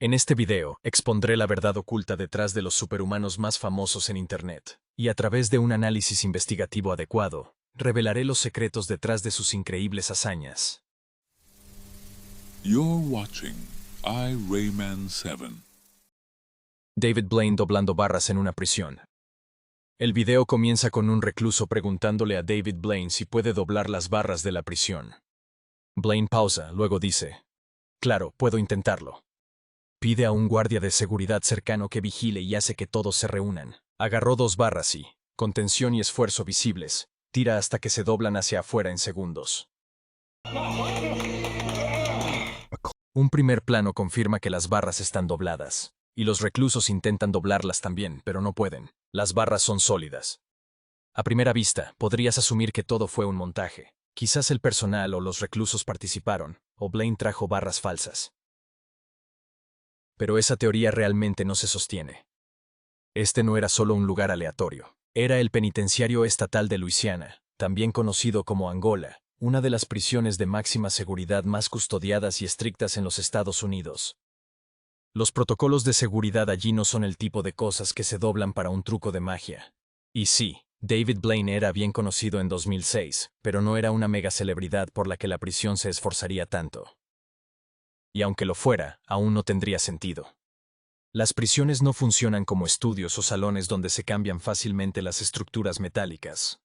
En este video, expondré la verdad oculta detrás de los superhumanos más famosos en Internet, y a través de un análisis investigativo adecuado, revelaré los secretos detrás de sus increíbles hazañas. You're watching Rayman 7. David Blaine doblando barras en una prisión. El video comienza con un recluso preguntándole a David Blaine si puede doblar las barras de la prisión. Blaine pausa, luego dice, «Claro, puedo intentarlo». Pide a un guardia de seguridad cercano que vigile y hace que todos se reúnan. Agarró 2 barras y, con tensión y esfuerzo visibles, tira hasta que se doblan hacia afuera en segundos. Un primer plano confirma que las barras están dobladas, y los reclusos intentan doblarlas también, pero no pueden. Las barras son sólidas. A primera vista, podrías asumir que todo fue un montaje. Quizás el personal o los reclusos participaron, o Blaine trajo barras falsas. Pero esa teoría realmente no se sostiene. Este no era solo un lugar aleatorio. Era el penitenciario estatal de Luisiana, también conocido como Angola, una de las prisiones de máxima seguridad más custodiadas y estrictas en los Estados Unidos. Los protocolos de seguridad allí no son el tipo de cosas que se doblan para un truco de magia. Y sí, David Blaine era bien conocido en 2006, pero no era una mega celebridad por la que la prisión se esforzaría tanto. Y aunque lo fuera, aún no tendría sentido. Las prisiones no funcionan como estudios o salones donde se cambian fácilmente las estructuras metálicas.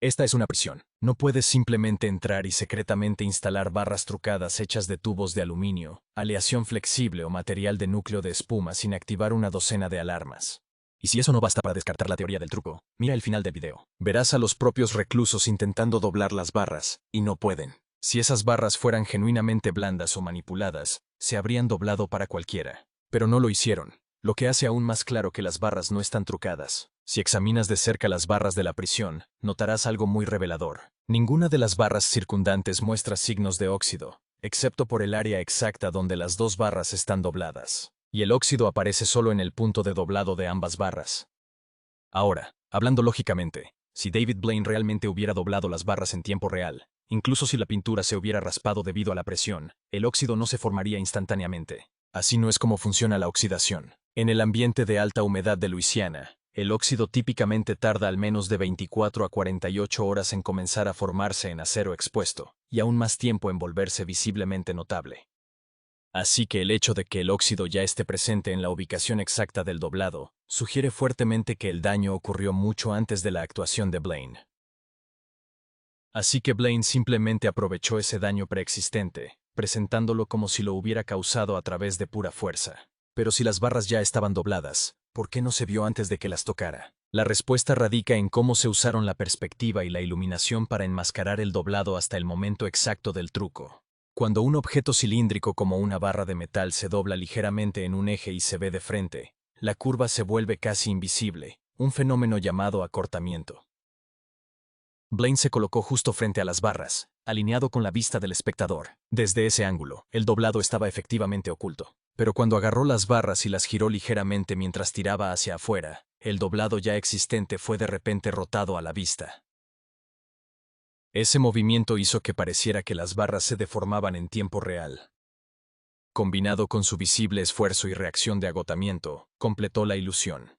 Esta es una prisión. No puedes simplemente entrar y secretamente instalar barras trucadas hechas de tubos de aluminio, aleación flexible o material de núcleo de espuma sin activar una docena de alarmas. Y si eso no basta para descartar la teoría del truco, mira el final del video. Verás a los propios reclusos intentando doblar las barras, y no pueden. Si esas barras fueran genuinamente blandas o manipuladas, se habrían doblado para cualquiera. Pero no lo hicieron, lo que hace aún más claro que las barras no están trucadas. Si examinas de cerca las barras de la prisión, notarás algo muy revelador. Ninguna de las barras circundantes muestra signos de óxido, excepto por el área exacta donde las 2 barras están dobladas. Y el óxido aparece solo en el punto de doblado de ambas barras. Ahora, hablando lógicamente, si David Blaine realmente hubiera doblado las barras en tiempo real, incluso si la pintura se hubiera raspado debido a la presión, el óxido no se formaría instantáneamente. Así no es como funciona la oxidación. En el ambiente de alta humedad de Luisiana, el óxido típicamente tarda al menos de 24 a 48 horas en comenzar a formarse en acero expuesto, y aún más tiempo en volverse visiblemente notable. Así que el hecho de que el óxido ya esté presente en la ubicación exacta del doblado, sugiere fuertemente que el daño ocurrió mucho antes de la actuación de Blaine. Así que Blaine simplemente aprovechó ese daño preexistente, presentándolo como si lo hubiera causado a través de pura fuerza. Pero si las barras ya estaban dobladas, ¿por qué no se vio antes de que las tocara? La respuesta radica en cómo se usaron la perspectiva y la iluminación para enmascarar el doblado hasta el momento exacto del truco. Cuando un objeto cilíndrico como una barra de metal se dobla ligeramente en un eje y se ve de frente, la curva se vuelve casi invisible, un fenómeno llamado acortamiento. Blaine se colocó justo frente a las barras, alineado con la vista del espectador. Desde ese ángulo, el doblado estaba efectivamente oculto. Pero cuando agarró las barras y las giró ligeramente mientras tiraba hacia afuera, el doblado ya existente fue de repente rotado a la vista. Ese movimiento hizo que pareciera que las barras se deformaban en tiempo real. Combinado con su visible esfuerzo y reacción de agotamiento, completó la ilusión.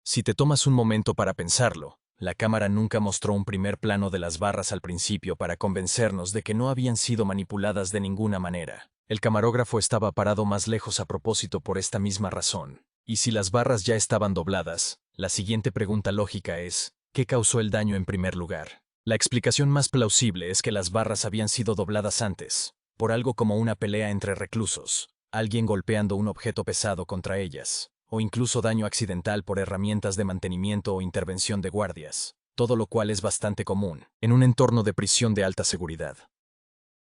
Si te tomas un momento para pensarlo, la cámara nunca mostró un primer plano de las barras al principio para convencernos de que no habían sido manipuladas de ninguna manera. El camarógrafo estaba parado más lejos a propósito por esta misma razón. Y si las barras ya estaban dobladas, la siguiente pregunta lógica es, ¿qué causó el daño en primer lugar? La explicación más plausible es que las barras habían sido dobladas antes, por algo como una pelea entre reclusos, alguien golpeando un objeto pesado contra ellas, o incluso daño accidental por herramientas de mantenimiento o intervención de guardias, todo lo cual es bastante común en un entorno de prisión de alta seguridad.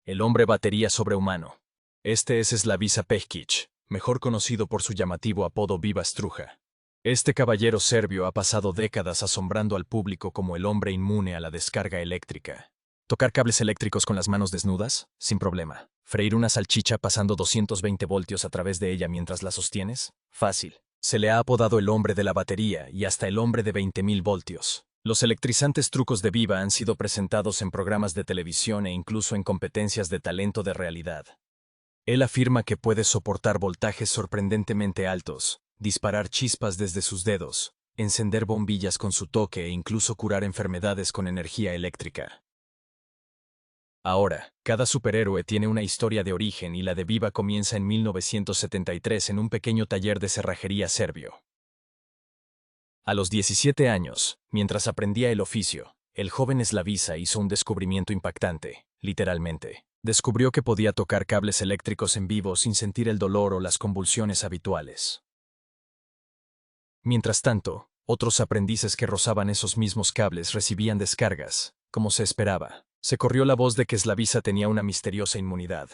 El hombre batería sobrehumano. Este es Slaviša Pekić, mejor conocido por su llamativo apodo Viva Struja. Este caballero serbio ha pasado décadas asombrando al público como el hombre inmune a la descarga eléctrica. ¿Tocar cables eléctricos con las manos desnudas? Sin problema. ¿Freír una salchicha pasando 220 voltios a través de ella mientras la sostienes? Fácil. Se le ha apodado el hombre de la batería y hasta el hombre de 20.000 voltios. Los electrizantes trucos de Viva han sido presentados en programas de televisión e incluso en competencias de talento de realidad. Él afirma que puede soportar voltajes sorprendentemente altos, disparar chispas desde sus dedos, encender bombillas con su toque e incluso curar enfermedades con energía eléctrica. Ahora, cada superhéroe tiene una historia de origen y la de Viva comienza en 1973 en un pequeño taller de cerrajería serbio. A los 17 años, mientras aprendía el oficio, el joven Slaviša hizo un descubrimiento impactante, literalmente. Descubrió que podía tocar cables eléctricos en vivo sin sentir el dolor o las convulsiones habituales. Mientras tanto, otros aprendices que rozaban esos mismos cables recibían descargas, como se esperaba. Se corrió la voz de que Slaviša tenía una misteriosa inmunidad.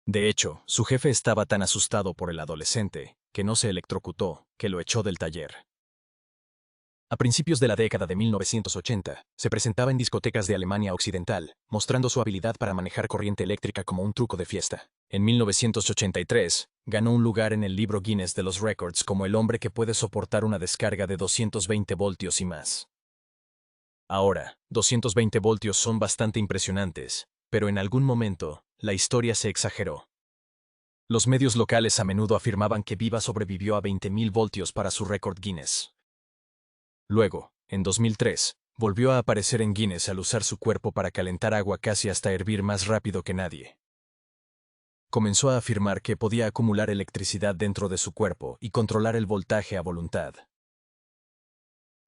De hecho, su jefe estaba tan asustado por el adolescente, que no se electrocutó, que lo echó del taller. A principios de la década de 1980, se presentaba en discotecas de Alemania Occidental, mostrando su habilidad para manejar corriente eléctrica como un truco de fiesta. En 1983, ganó un lugar en el libro Guinness de los Records como el hombre que puede soportar una descarga de 220 voltios y más. Ahora, 220 voltios son bastante impresionantes, pero en algún momento, la historia se exageró. Los medios locales a menudo afirmaban que Viva sobrevivió a 20.000 voltios para su récord Guinness. Luego, en 2003, volvió a aparecer en Guinness al usar su cuerpo para calentar agua casi hasta hervir más rápido que nadie. Comenzó a afirmar que podía acumular electricidad dentro de su cuerpo y controlar el voltaje a voluntad.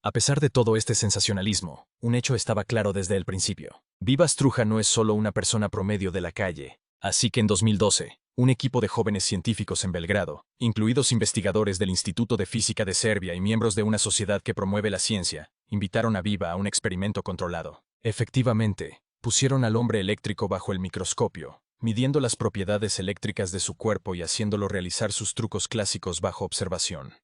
A pesar de todo este sensacionalismo, un hecho estaba claro desde el principio. Viva Struja no es solo una persona promedio de la calle, así que en 2012, un equipo de jóvenes científicos en Belgrado, incluidos investigadores del Instituto de Física de Serbia y miembros de una sociedad que promueve la ciencia, invitaron a Viva a un experimento controlado. Efectivamente, pusieron al hombre eléctrico bajo el microscopio, midiendo las propiedades eléctricas de su cuerpo y haciéndolo realizar sus trucos clásicos bajo observación.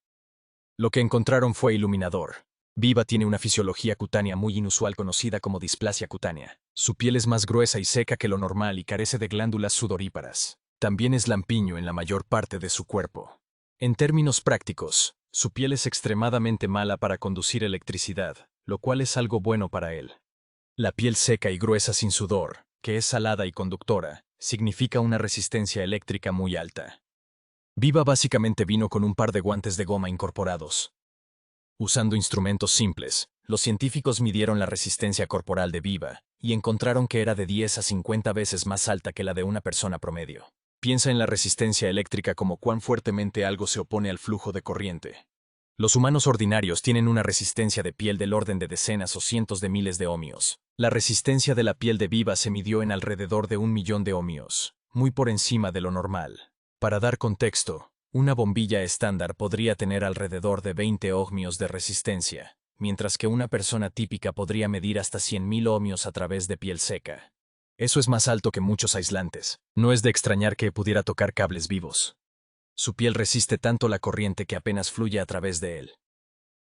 Lo que encontraron fue iluminador. Viva tiene una fisiología cutánea muy inusual conocida como displasia cutánea. Su piel es más gruesa y seca que lo normal y carece de glándulas sudoríparas. También es lampiño en la mayor parte de su cuerpo. En términos prácticos, su piel es extremadamente mala para conducir electricidad, lo cual es algo bueno para él. La piel seca y gruesa sin sudor, que es salada y conductora, significa una resistencia eléctrica muy alta. Viva básicamente vino con un par de guantes de goma incorporados. Usando instrumentos simples, los científicos midieron la resistencia corporal de Viva y encontraron que era de 10 a 50 veces más alta que la de una persona promedio. Piensa en la resistencia eléctrica como cuán fuertemente algo se opone al flujo de corriente. Los humanos ordinarios tienen una resistencia de piel del orden de decenas o cientos de miles de ohmios. La resistencia de la piel de Viva se midió en alrededor de 1.000.000 de ohmios, muy por encima de lo normal. Para dar contexto, una bombilla estándar podría tener alrededor de 20 ohmios de resistencia, mientras que una persona típica podría medir hasta 100.000 ohmios a través de piel seca. Eso es más alto que muchos aislantes. No es de extrañar que pudiera tocar cables vivos. Su piel resiste tanto la corriente que apenas fluye a través de él.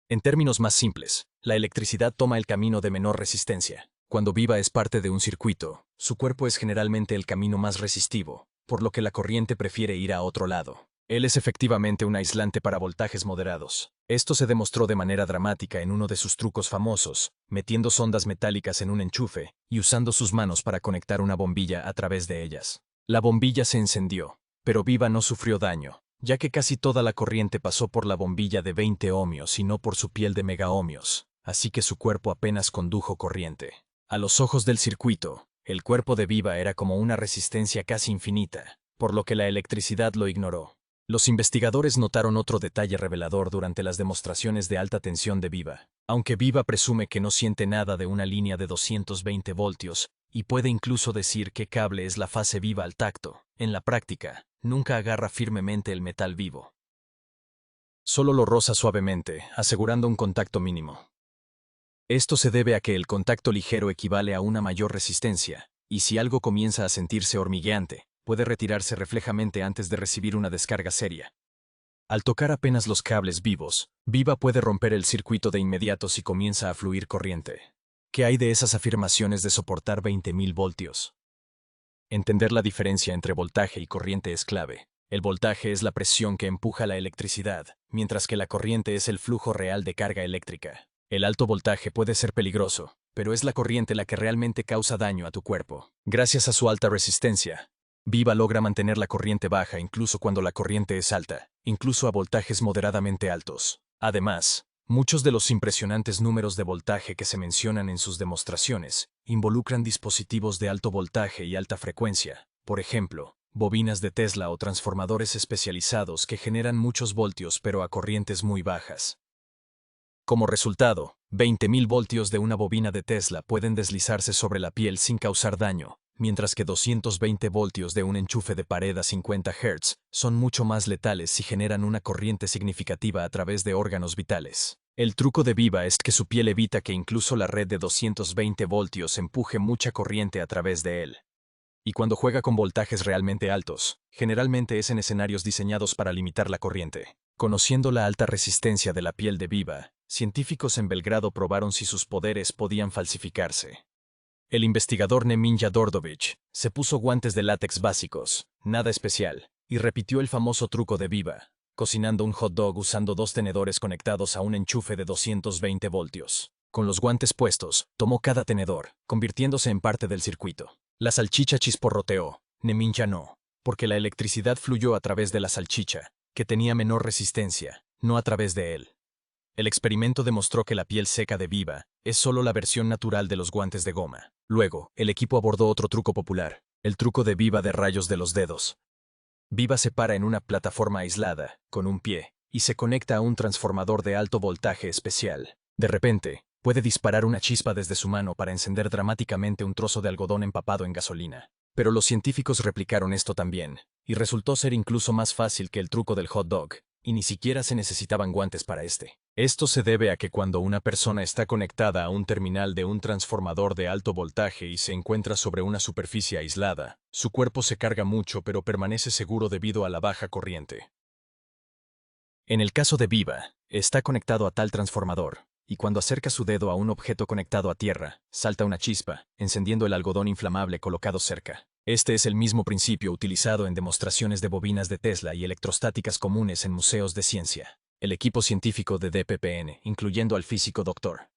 En términos más simples, la electricidad toma el camino de menor resistencia. Cuando Viva es parte de un circuito, su cuerpo es generalmente el camino más resistivo, por lo que la corriente prefiere ir a otro lado. Él es efectivamente un aislante para voltajes moderados. Esto se demostró de manera dramática en uno de sus trucos famosos, metiendo sondas metálicas en un enchufe y usando sus manos para conectar una bombilla a través de ellas. La bombilla se encendió, pero Viva no sufrió daño, ya que casi toda la corriente pasó por la bombilla de 20 ohmios y no por su piel de megaohmios, así que su cuerpo apenas condujo corriente. A los ojos del circuito, el cuerpo de Viva era como una resistencia casi infinita, por lo que la electricidad lo ignoró. Los investigadores notaron otro detalle revelador durante las demostraciones de alta tensión de Viva. Aunque Viva presume que no siente nada de una línea de 220 voltios, y puede incluso decir qué cable es la fase viva al tacto, en la práctica, nunca agarra firmemente el metal vivo. Solo lo roza suavemente, asegurando un contacto mínimo. Esto se debe a que el contacto ligero equivale a una mayor resistencia, y si algo comienza a sentirse hormigueante, puede retirarse reflejamente antes de recibir una descarga seria. Al tocar apenas los cables vivos, Viva puede romper el circuito de inmediato si comienza a fluir corriente. ¿Qué hay de esas afirmaciones de soportar 20.000 voltios? Entender la diferencia entre voltaje y corriente es clave. El voltaje es la presión que empuja la electricidad, mientras que la corriente es el flujo real de carga eléctrica. El alto voltaje puede ser peligroso, pero es la corriente la que realmente causa daño a tu cuerpo. Gracias a su alta resistencia, Viva logra mantener la corriente baja incluso cuando la corriente es alta, incluso a voltajes moderadamente altos. Además, muchos de los impresionantes números de voltaje que se mencionan en sus demostraciones involucran dispositivos de alto voltaje y alta frecuencia, por ejemplo, bobinas de Tesla o transformadores especializados que generan muchos voltios pero a corrientes muy bajas. Como resultado, 20.000 voltios de una bobina de Tesla pueden deslizarse sobre la piel sin causar daño, mientras que 220 voltios de un enchufe de pared a 50 Hz son mucho más letales si generan una corriente significativa a través de órganos vitales. El truco de Viva es que su piel evita que incluso la red de 220 voltios empuje mucha corriente a través de él. Y cuando juega con voltajes realmente altos, generalmente es en escenarios diseñados para limitar la corriente. Conociendo la alta resistencia de la piel de Viva, científicos en Belgrado probaron si sus poderes podían falsificarse. El investigador Neminja Đorđević se puso guantes de látex básicos, nada especial, y repitió el famoso truco de Viva, cocinando un hot dog usando 2 tenedores conectados a un enchufe de 220 voltios. Con los guantes puestos, tomó cada tenedor, convirtiéndose en parte del circuito. La salchicha chisporroteó, Neminja no, porque la electricidad fluyó a través de la salchicha, que tenía menor resistencia, no a través de él. El experimento demostró que la piel seca de Viva es solo la versión natural de los guantes de goma. Luego, el equipo abordó otro truco popular, el truco de Viva de rayos de los dedos. Viva se para en una plataforma aislada, con un pie, y se conecta a un transformador de alto voltaje especial. De repente, puede disparar una chispa desde su mano para encender dramáticamente un trozo de algodón empapado en gasolina. Pero los científicos replicaron esto también, y resultó ser incluso más fácil que el truco del hot dog, y ni siquiera se necesitaban guantes para este. Esto se debe a que cuando una persona está conectada a un terminal de un transformador de alto voltaje y se encuentra sobre una superficie aislada, su cuerpo se carga mucho pero permanece seguro debido a la baja corriente. En el caso de Viva, está conectado a tal transformador, y cuando acerca su dedo a un objeto conectado a tierra, salta una chispa, encendiendo el algodón inflamable colocado cerca. Este es el mismo principio utilizado en demostraciones de bobinas de Tesla y electrostáticas comunes en museos de ciencia. El equipo científico de DPPN, incluyendo al físico Dr.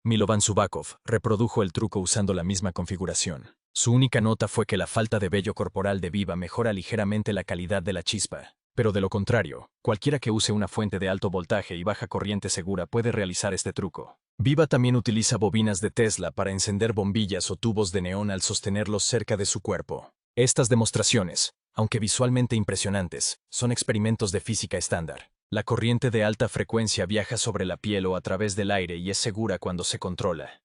Milovan Zubakov, reprodujo el truco usando la misma configuración. Su única nota fue que la falta de vello corporal de Viva mejora ligeramente la calidad de la chispa. Pero de lo contrario, cualquiera que use una fuente de alto voltaje y baja corriente segura puede realizar este truco. Viva también utiliza bobinas de Tesla para encender bombillas o tubos de neón al sostenerlos cerca de su cuerpo. Estas demostraciones, aunque visualmente impresionantes, son experimentos de física estándar. La corriente de alta frecuencia viaja sobre la piel o a través del aire y es segura cuando se controla.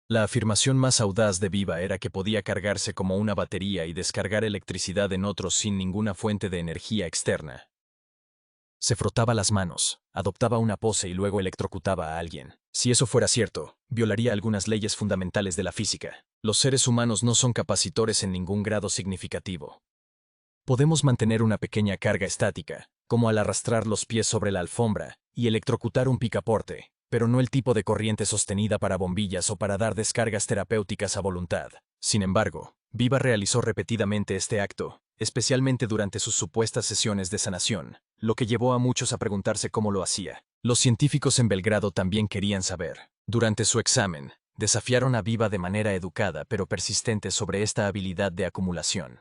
La afirmación más audaz de Viva era que podía cargarse como una batería y descargar electricidad en otros sin ninguna fuente de energía externa. Se frotaba las manos, adoptaba una pose y luego electrocutaba a alguien. Si eso fuera cierto, violaría algunas leyes fundamentales de la física. Los seres humanos no son capacitores en ningún grado significativo. Podemos mantener una pequeña carga estática, como al arrastrar los pies sobre la alfombra, y electrocutar un picaporte, pero no el tipo de corriente sostenida para bombillas o para dar descargas terapéuticas a voluntad. Sin embargo, Viva realizó repetidamente este acto, especialmente durante sus supuestas sesiones de sanación, lo que llevó a muchos a preguntarse cómo lo hacía. Los científicos en Belgrado también querían saber. Durante su examen, desafiaron a Viva de manera educada pero persistente sobre esta habilidad de acumulación.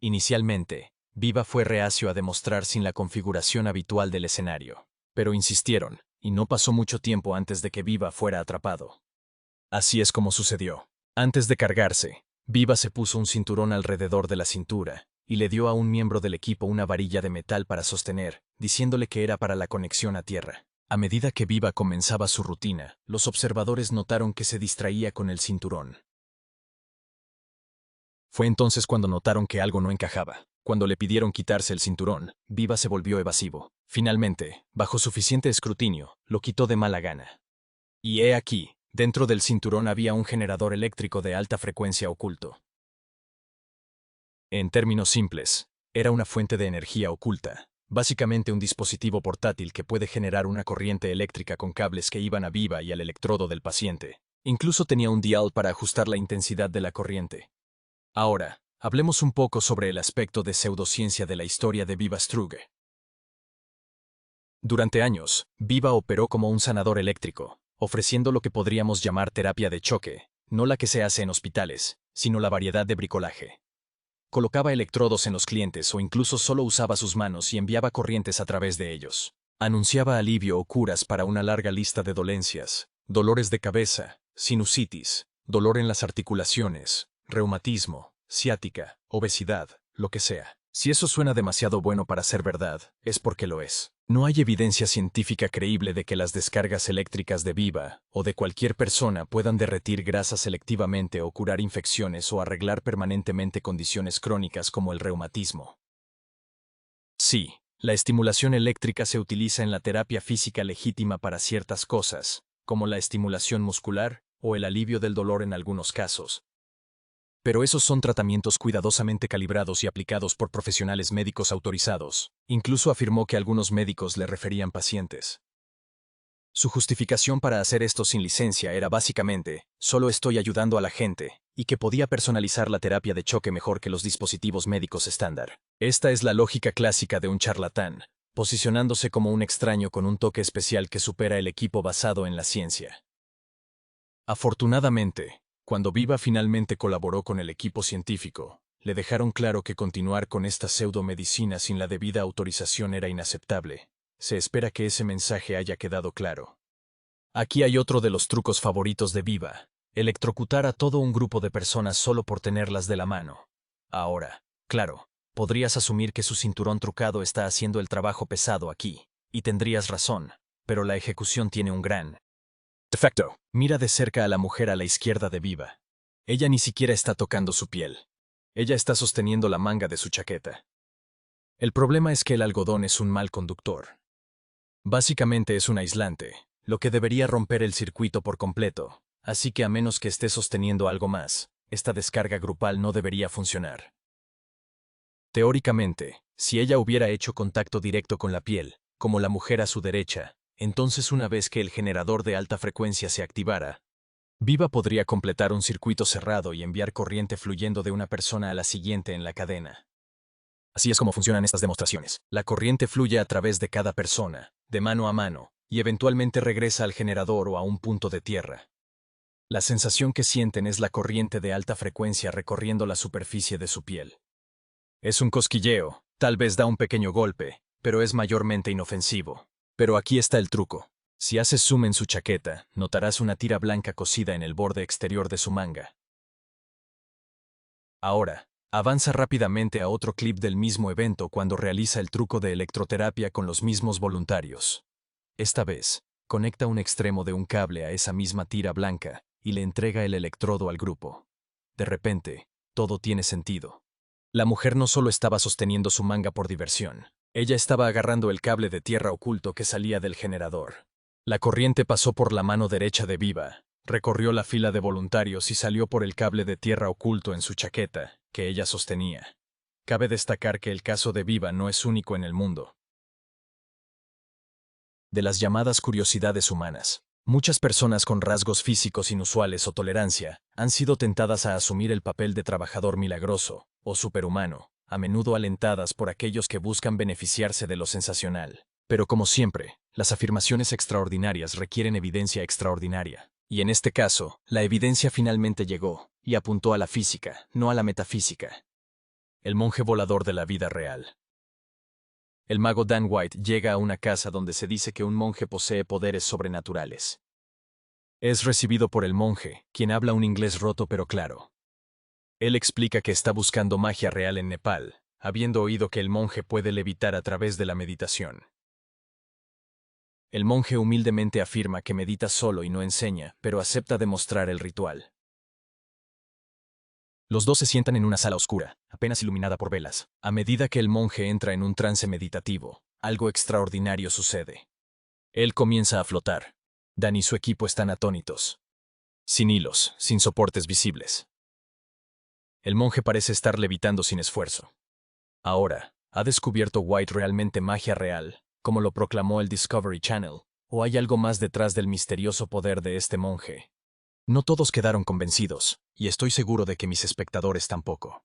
Inicialmente, Viva fue reacio a demostrar sin la configuración habitual del escenario, pero insistieron, y no pasó mucho tiempo antes de que Viva fuera atrapado. Así es como sucedió. Antes de cargarse, Viva se puso un cinturón alrededor de la cintura, y le dio a un miembro del equipo una varilla de metal para sostener, diciéndole que era para la conexión a tierra. A medida que Viva comenzaba su rutina, los observadores notaron que se distraía con el cinturón. Fue entonces cuando notaron que algo no encajaba. Cuando le pidieron quitarse el cinturón, Viva se volvió evasivo. Finalmente, bajo suficiente escrutinio, lo quitó de mala gana. Y he aquí, dentro del cinturón había un generador eléctrico de alta frecuencia oculto. En términos simples, era una fuente de energía oculta, básicamente un dispositivo portátil que puede generar una corriente eléctrica con cables que iban a Viva y al electrodo del paciente. Incluso tenía un dial para ajustar la intensidad de la corriente. Ahora, hablemos un poco sobre el aspecto de pseudociencia de la historia de Viva Struge. Durante años, Viva operó como un sanador eléctrico, ofreciendo lo que podríamos llamar terapia de choque, no la que se hace en hospitales, sino la variedad de bricolaje. Colocaba electrodos en los clientes o incluso solo usaba sus manos y enviaba corrientes a través de ellos. Anunciaba alivio o curas para una larga lista de dolencias: dolores de cabeza, sinusitis, dolor en las articulaciones, reumatismo, ciática, obesidad, lo que sea. Si eso suena demasiado bueno para ser verdad, es porque lo es. No hay evidencia científica creíble de que las descargas eléctricas de Viva o de cualquier persona puedan derretir grasa selectivamente o curar infecciones o arreglar permanentemente condiciones crónicas como el reumatismo. Sí, la estimulación eléctrica se utiliza en la terapia física legítima para ciertas cosas, como la estimulación muscular o el alivio del dolor en algunos casos. Pero esos son tratamientos cuidadosamente calibrados y aplicados por profesionales médicos autorizados. Incluso afirmó que algunos médicos le referían pacientes. Su justificación para hacer esto sin licencia era básicamente: solo estoy ayudando a la gente, y que podía personalizar la terapia de choque mejor que los dispositivos médicos estándar. Esta es la lógica clásica de un charlatán, posicionándose como un extraño con un toque especial que supera el equipo basado en la ciencia. Afortunadamente, cuando Viva finalmente colaboró con el equipo científico, le dejaron claro que continuar con esta pseudomedicina sin la debida autorización era inaceptable. Se espera que ese mensaje haya quedado claro. Aquí hay otro de los trucos favoritos de Viva: electrocutar a todo un grupo de personas solo por tenerlas de la mano. Ahora, claro, podrías asumir que su cinturón trucado está haciendo el trabajo pesado aquí, y tendrías razón, pero la ejecución tiene un gran defecto. Mira de cerca a la mujer a la izquierda de Viva. Ella ni siquiera está tocando su piel. Ella está sosteniendo la manga de su chaqueta. El problema es que el algodón es un mal conductor. Básicamente es un aislante, lo que debería romper el circuito por completo, así que a menos que esté sosteniendo algo más, esta descarga grupal no debería funcionar. Teóricamente, si ella hubiera hecho contacto directo con la piel, como la mujer a su derecha, entonces una vez que el generador de alta frecuencia se activara, Viva podría completar un circuito cerrado y enviar corriente fluyendo de una persona a la siguiente en la cadena. Así es como funcionan estas demostraciones. La corriente fluye a través de cada persona, de mano a mano, y eventualmente regresa al generador o a un punto de tierra. La sensación que sienten es la corriente de alta frecuencia recorriendo la superficie de su piel. Es un cosquilleo, tal vez da un pequeño golpe, pero es mayormente inofensivo. Pero aquí está el truco. Si haces zoom en su chaqueta, notarás una tira blanca cosida en el borde exterior de su manga. Ahora, avanza rápidamente a otro clip del mismo evento cuando realiza el truco de electroterapia con los mismos voluntarios. Esta vez, conecta un extremo de un cable a esa misma tira blanca y le entrega el electrodo al grupo. De repente, todo tiene sentido. La mujer no solo estaba sosteniendo su manga por diversión. Ella estaba agarrando el cable de tierra oculto que salía del generador. La corriente pasó por la mano derecha de Viva, recorrió la fila de voluntarios y salió por el cable de tierra oculto en su chaqueta, que ella sostenía. Cabe destacar que el caso de Viva no es único en el mundo. De las llamadas curiosidades humanas, muchas personas con rasgos físicos inusuales o tolerancia han sido tentadas a asumir el papel de trabajador milagroso o superhumano, a menudo alentadas por aquellos que buscan beneficiarse de lo sensacional. Pero como siempre, las afirmaciones extraordinarias requieren evidencia extraordinaria. Y en este caso, la evidencia finalmente llegó, y apuntó a la física, no a la metafísica. El monje volador de la vida real. El mago Dan White llega a una casa donde se dice que un monje posee poderes sobrenaturales. Es recibido por el monje, quien habla un inglés roto pero claro. Él explica que está buscando magia real en Nepal, habiendo oído que el monje puede levitar a través de la meditación. El monje humildemente afirma que medita solo y no enseña, pero acepta demostrar el ritual. Los dos se sientan en una sala oscura, apenas iluminada por velas. A medida que el monje entra en un trance meditativo, algo extraordinario sucede. Él comienza a flotar. Dan y su equipo están atónitos. Sin hilos, sin soportes visibles. El monje parece estar levitando sin esfuerzo. Ahora, ¿ha descubierto White realmente magia real, como lo proclamó el Discovery Channel, o hay algo más detrás del misterioso poder de este monje? No todos quedaron convencidos, y estoy seguro de que mis espectadores tampoco.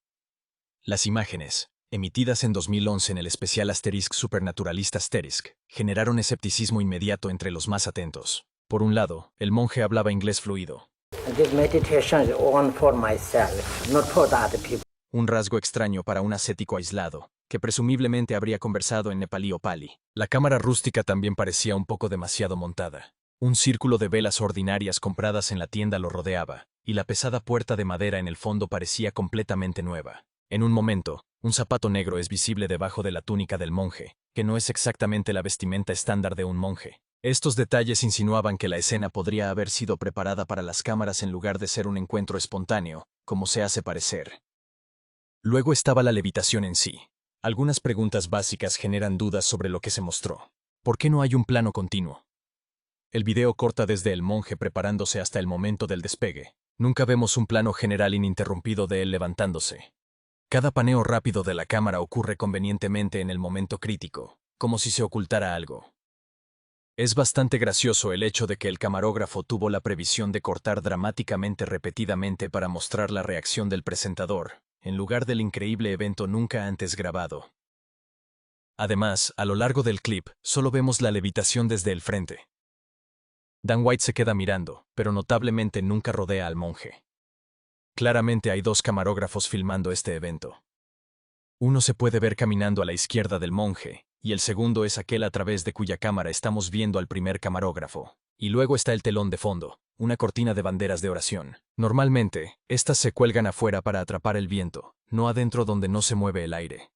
Las imágenes, emitidas en 2011 en el especial Asterisk Supernaturalista Asterisk, generaron escepticismo inmediato entre los más atentos. Por un lado, el monje hablaba inglés fluido. This meditation is only for myself, not for the other people. un rasgo extraño para un ascético aislado, que presumiblemente habría conversado en nepalí o pali. La cámara rústica también parecía un poco demasiado montada. Un círculo de velas ordinarias compradas en la tienda lo rodeaba, y la pesada puerta de madera en el fondo parecía completamente nueva. En un momento, un zapato negro es visible debajo de la túnica del monje, que no es exactamente la vestimenta estándar de un monje. Estos detalles insinuaban que la escena podría haber sido preparada para las cámaras en lugar de ser un encuentro espontáneo, como se hace parecer. Luego estaba la levitación en sí. Algunas preguntas básicas generan dudas sobre lo que se mostró. ¿Por qué no hay un plano continuo? El video corta desde el monje preparándose hasta el momento del despegue. Nunca vemos un plano general ininterrumpido de él levantándose. Cada paneo rápido de la cámara ocurre convenientemente en el momento crítico, como si se ocultara algo. Es bastante gracioso el hecho de que el camarógrafo tuvo la previsión de cortar dramáticamente repetidamente para mostrar la reacción del presentador, en lugar del increíble evento nunca antes grabado. Además, a lo largo del clip, solo vemos la levitación desde el frente. Dan White se queda mirando, pero notablemente nunca rodea al monje. Claramente hay dos camarógrafos filmando este evento. Uno se puede ver caminando a la izquierda del monje, y el segundo es aquel a través de cuya cámara estamos viendo al primer camarógrafo. Y luego está el telón de fondo, una cortina de banderas de oración. Normalmente, estas se cuelgan afuera para atrapar el viento, no adentro donde no se mueve el aire.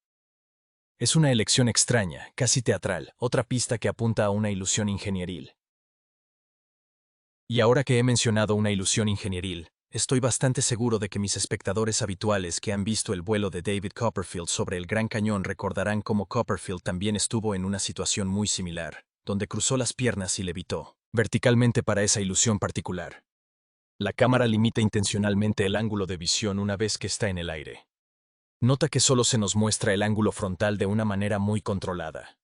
Es una elección extraña, casi teatral, otra pista que apunta a una ilusión ingenieril. Y ahora que he mencionado una ilusión ingenieril, estoy bastante seguro de que mis espectadores habituales que han visto el vuelo de David Copperfield sobre el Gran Cañón recordarán cómo Copperfield también estuvo en una situación muy similar, donde cruzó las piernas y levitó, verticalmente para esa ilusión particular. La cámara limita intencionalmente el ángulo de visión una vez que está en el aire. Nota que solo se nos muestra el ángulo frontal de una manera muy controlada.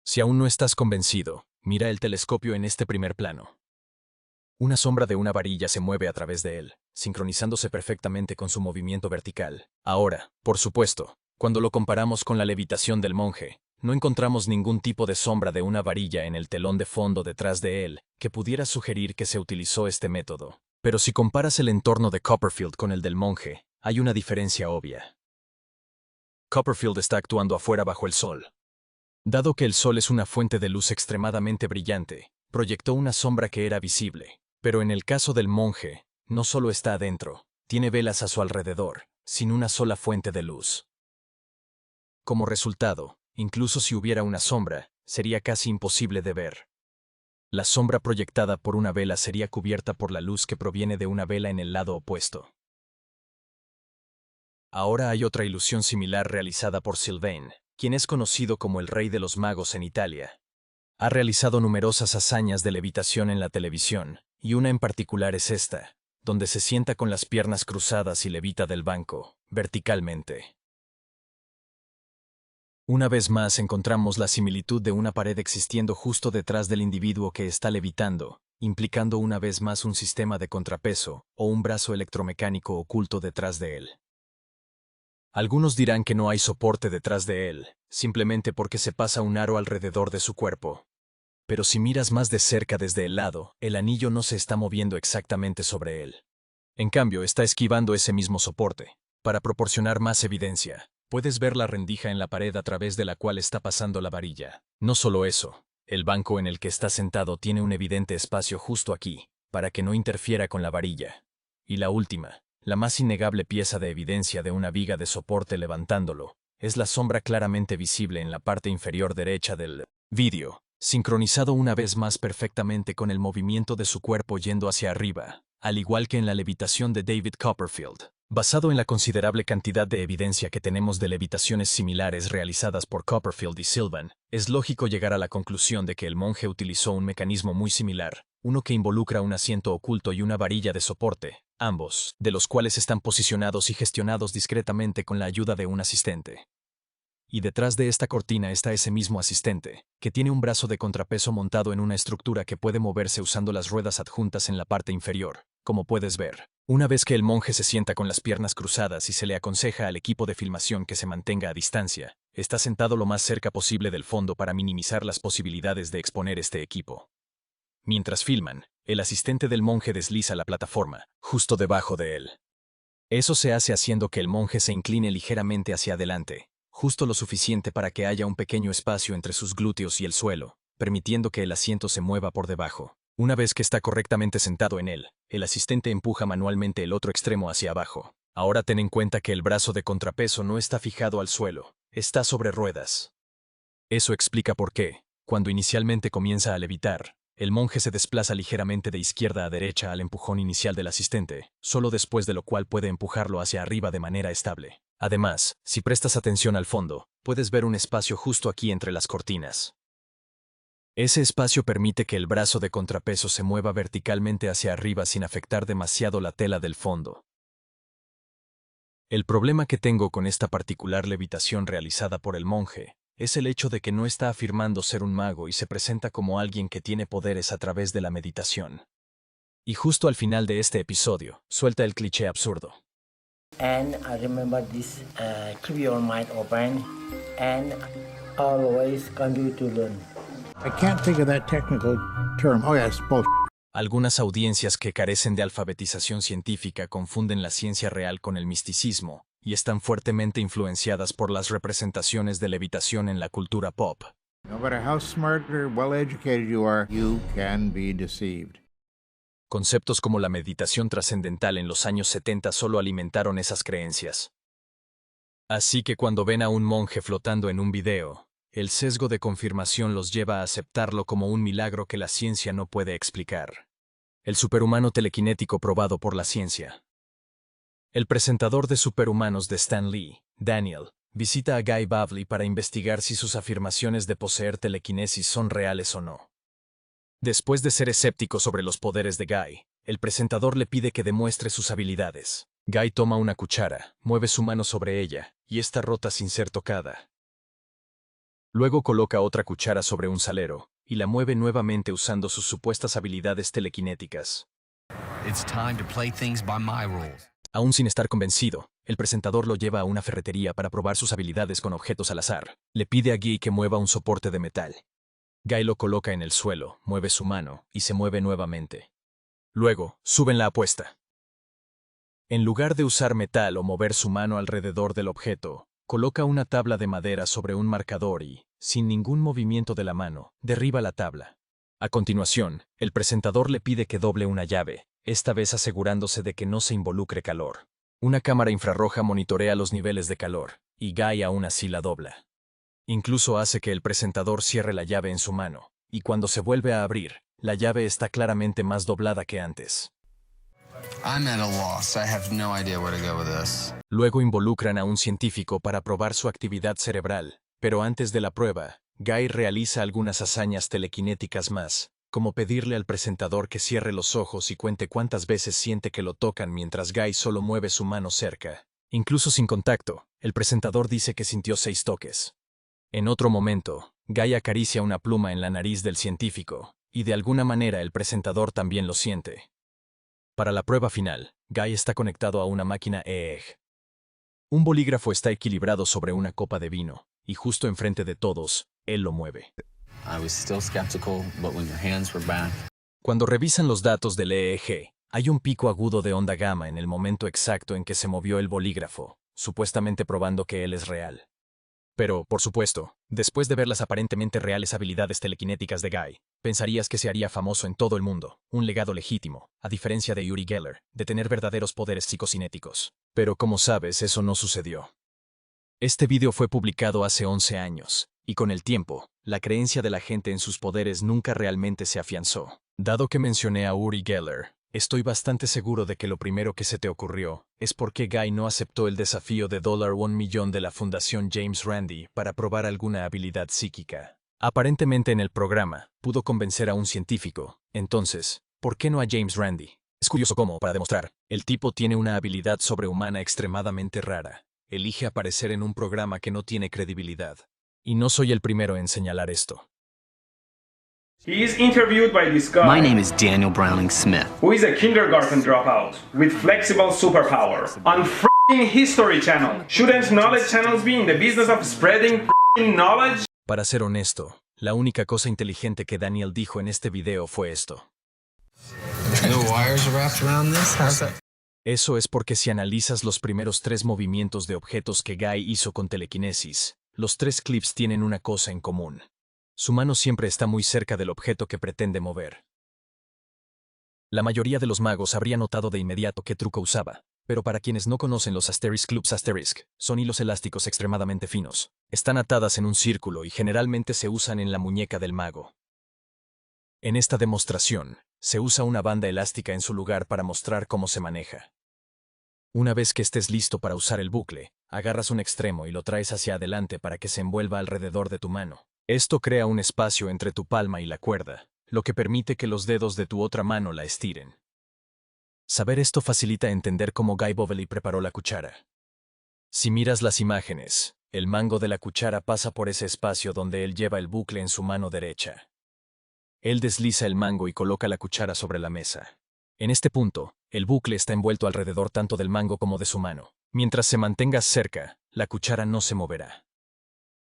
Si aún no estás convencido, mira el telescopio en este primer plano. Una sombra de una varilla se mueve a través de él, sincronizándose perfectamente con su movimiento vertical. Ahora, por supuesto, cuando lo comparamos con la levitación del monje, no encontramos ningún tipo de sombra de una varilla en el telón de fondo detrás de él que pudiera sugerir que se utilizó este método. Pero si comparas el entorno de Copperfield con el del monje, hay una diferencia obvia. Copperfield está actuando afuera bajo el sol. Dado que el sol es una fuente de luz extremadamente brillante, proyectó una sombra que era visible. Pero en el caso del monje, no solo está adentro, tiene velas a su alrededor, sin una sola fuente de luz. Como resultado, incluso si hubiera una sombra, sería casi imposible de ver. La sombra proyectada por una vela sería cubierta por la luz que proviene de una vela en el lado opuesto. Ahora hay otra ilusión similar realizada por Sylvain, quien es conocido como el rey de los magos en Italia. Ha realizado numerosas hazañas de levitación en la televisión, y una en particular es esta, donde se sienta con las piernas cruzadas y levita del banco, verticalmente. Una vez más encontramos la similitud de una pared existiendo justo detrás del individuo que está levitando, implicando una vez más un sistema de contrapeso o un brazo electromecánico oculto detrás de él. Algunos dirán que no hay soporte detrás de él, simplemente porque se pasa un aro alrededor de su cuerpo. Pero si miras más de cerca desde el lado, el anillo no se está moviendo exactamente sobre él. En cambio, está esquivando ese mismo soporte. Para proporcionar más evidencia, puedes ver la rendija en la pared a través de la cual está pasando la varilla. No solo eso, el banco en el que está sentado tiene un evidente espacio justo aquí, para que no interfiera con la varilla. Y la última, la más innegable pieza de evidencia de una viga de soporte levantándolo, es la sombra claramente visible en la parte inferior derecha del vídeo, sincronizado una vez más perfectamente con el movimiento de su cuerpo yendo hacia arriba, al igual que en la levitación de David Copperfield. Basado en la considerable cantidad de evidencia que tenemos de levitaciones similares realizadas por Copperfield y Sylvain, es lógico llegar a la conclusión de que el monje utilizó un mecanismo muy similar, uno que involucra un asiento oculto y una varilla de soporte, ambos, de los cuales están posicionados y gestionados discretamente con la ayuda de un asistente. Y detrás de esta cortina está ese mismo asistente, que tiene un brazo de contrapeso montado en una estructura que puede moverse usando las ruedas adjuntas en la parte inferior, como puedes ver. Una vez que el monje se sienta con las piernas cruzadas y se le aconseja al equipo de filmación que se mantenga a distancia, está sentado lo más cerca posible del fondo para minimizar las posibilidades de exponer este equipo. Mientras filman, el asistente del monje desliza la plataforma, justo debajo de él. Eso se hace haciendo que el monje se incline ligeramente hacia adelante, justo lo suficiente para que haya un pequeño espacio entre sus glúteos y el suelo, permitiendo que el asiento se mueva por debajo. Una vez que está correctamente sentado en él, el asistente empuja manualmente el otro extremo hacia abajo. Ahora ten en cuenta que el brazo de contrapeso no está fijado al suelo, está sobre ruedas. Eso explica por qué, cuando inicialmente comienza a levitar, el monje se desplaza ligeramente de izquierda a derecha al empujón inicial del asistente, solo después de lo cual puede empujarlo hacia arriba de manera estable. Además, si prestas atención al fondo, puedes ver un espacio justo aquí entre las cortinas. Ese espacio permite que el brazo de contrapeso se mueva verticalmente hacia arriba sin afectar demasiado la tela del fondo. El problema que tengo con esta particular levitación realizada por el monje es el hecho de que no está afirmando ser un mago y se presenta como alguien que tiene poderes a través de la meditación. Y justo al final de este episodio, suelta el cliché absurdo. And remember this, keep your mind open and always continue to learn. I can't think of that technical term. Oh, yeah, it's bullshit. Algunas audiencias que carecen de alfabetización científica confunden la ciencia real con el misticismo y están fuertemente influenciadas por las representaciones de levitación en la cultura pop. No matter how smart or well-educated you are, you can be deceived. Conceptos como la meditación trascendental en los años 70 solo alimentaron esas creencias. Así que cuando ven a un monje flotando en un video, el sesgo de confirmación los lleva a aceptarlo como un milagro que la ciencia no puede explicar. El superhumano telequinético probado por la ciencia. El presentador de Superhumanos de Stan Lee, Daniel, visita a Guy Bavley para investigar si sus afirmaciones de poseer telequinesis son reales o no. Después de ser escéptico sobre los poderes de Guy, el presentador le pide que demuestre sus habilidades. Guy toma una cuchara, mueve su mano sobre ella, y está rota sin ser tocada. Luego coloca otra cuchara sobre un salero, y la mueve nuevamente usando sus supuestas habilidades telequinéticas. It's time to play things by my rules. Aún sin estar convencido, el presentador lo lleva a una ferretería para probar sus habilidades con objetos al azar. Le pide a Guy que mueva un soporte de metal. Guy lo coloca en el suelo, mueve su mano, y se mueve nuevamente. Luego, suben la apuesta. En lugar de usar metal o mover su mano alrededor del objeto, coloca una tabla de madera sobre un marcador y, sin ningún movimiento de la mano, derriba la tabla. A continuación, el presentador le pide que doble una llave, esta vez asegurándose de que no se involucre calor. Una cámara infrarroja monitorea los niveles de calor, y Guy aún así la dobla. Incluso hace que el presentador cierre la llave en su mano, y cuando se vuelve a abrir, la llave está claramente más doblada que antes. I'm at a loss. I have no idea where to go with this. Luego involucran a un científico para probar su actividad cerebral, pero antes de la prueba, Guy realiza algunas hazañas telequinéticas más, como pedirle al presentador que cierre los ojos y cuente cuántas veces siente que lo tocan mientras Guy solo mueve su mano cerca. Incluso sin contacto, el presentador dice que sintió 6 toques. En otro momento, Guy acaricia una pluma en la nariz del científico, y de alguna manera el presentador también lo siente. Para la prueba final, Guy está conectado a una máquina EEG. Un bolígrafo está equilibrado sobre una copa de vino, y justo enfrente de todos, él lo mueve. I was still skeptical, but when your hands were back. Cuando revisan los datos del EEG, hay un pico agudo de onda gamma en el momento exacto en que se movió el bolígrafo, supuestamente probando que él es real. Pero, por supuesto, después de ver las aparentemente reales habilidades telequinéticas de Guy, pensarías que se haría famoso en todo el mundo, un legado legítimo, a diferencia de Uri Geller, de tener verdaderos poderes psicocinéticos. Pero como sabes, eso no sucedió. Este video fue publicado hace 11 años, y con el tiempo, la creencia de la gente en sus poderes nunca realmente se afianzó. Dado que mencioné a Uri Geller, estoy bastante seguro de que lo primero que se te ocurrió es por qué Guy no aceptó el desafío de $1 millón de la Fundación James Randi para probar alguna habilidad psíquica. Aparentemente en el programa, pudo convencer a un científico. Entonces, ¿por qué no a James Randi? Es curioso cómo, para demostrar, el tipo tiene una habilidad sobrehumana extremadamente rara. Elige aparecer en un programa que no tiene credibilidad. Y no soy el primero en señalar esto. He is interviewed by this guy, My name is Daniel Browning Smith. who is a kindergarten dropout with flexible superpower on f***ing History Channel. Shouldn't knowledge channels be in the business of spreading f***ing knowledge? Para ser honesto, la única cosa inteligente que Daniel dijo en este video fue esto. No wires wrapped around this? How's that? Eso es porque si analizas los primeros 3 movimientos de objetos que Guy hizo con telequinesis, los 3 clips tienen una cosa en común. Su mano siempre está muy cerca del objeto que pretende mover. La mayoría de los magos habría notado de inmediato qué truco usaba, pero para quienes no conocen los Asterisk Loops Asterisk, son hilos elásticos extremadamente finos. Están atadas en un círculo y generalmente se usan en la muñeca del mago. En esta demostración, se usa una banda elástica en su lugar para mostrar cómo se maneja. Una vez que estés listo para usar el bucle, agarras un extremo y lo traes hacia adelante para que se envuelva alrededor de tu mano. Esto crea un espacio entre tu palma y la cuerda, lo que permite que los dedos de tu otra mano la estiren. Saber esto facilita entender cómo Guy Bovely preparó la cuchara. Si miras las imágenes, el mango de la cuchara pasa por ese espacio donde él lleva el bucle en su mano derecha. Él desliza el mango y coloca la cuchara sobre la mesa. En este punto, el bucle está envuelto alrededor tanto del mango como de su mano. Mientras se mantengas cerca, la cuchara no se moverá.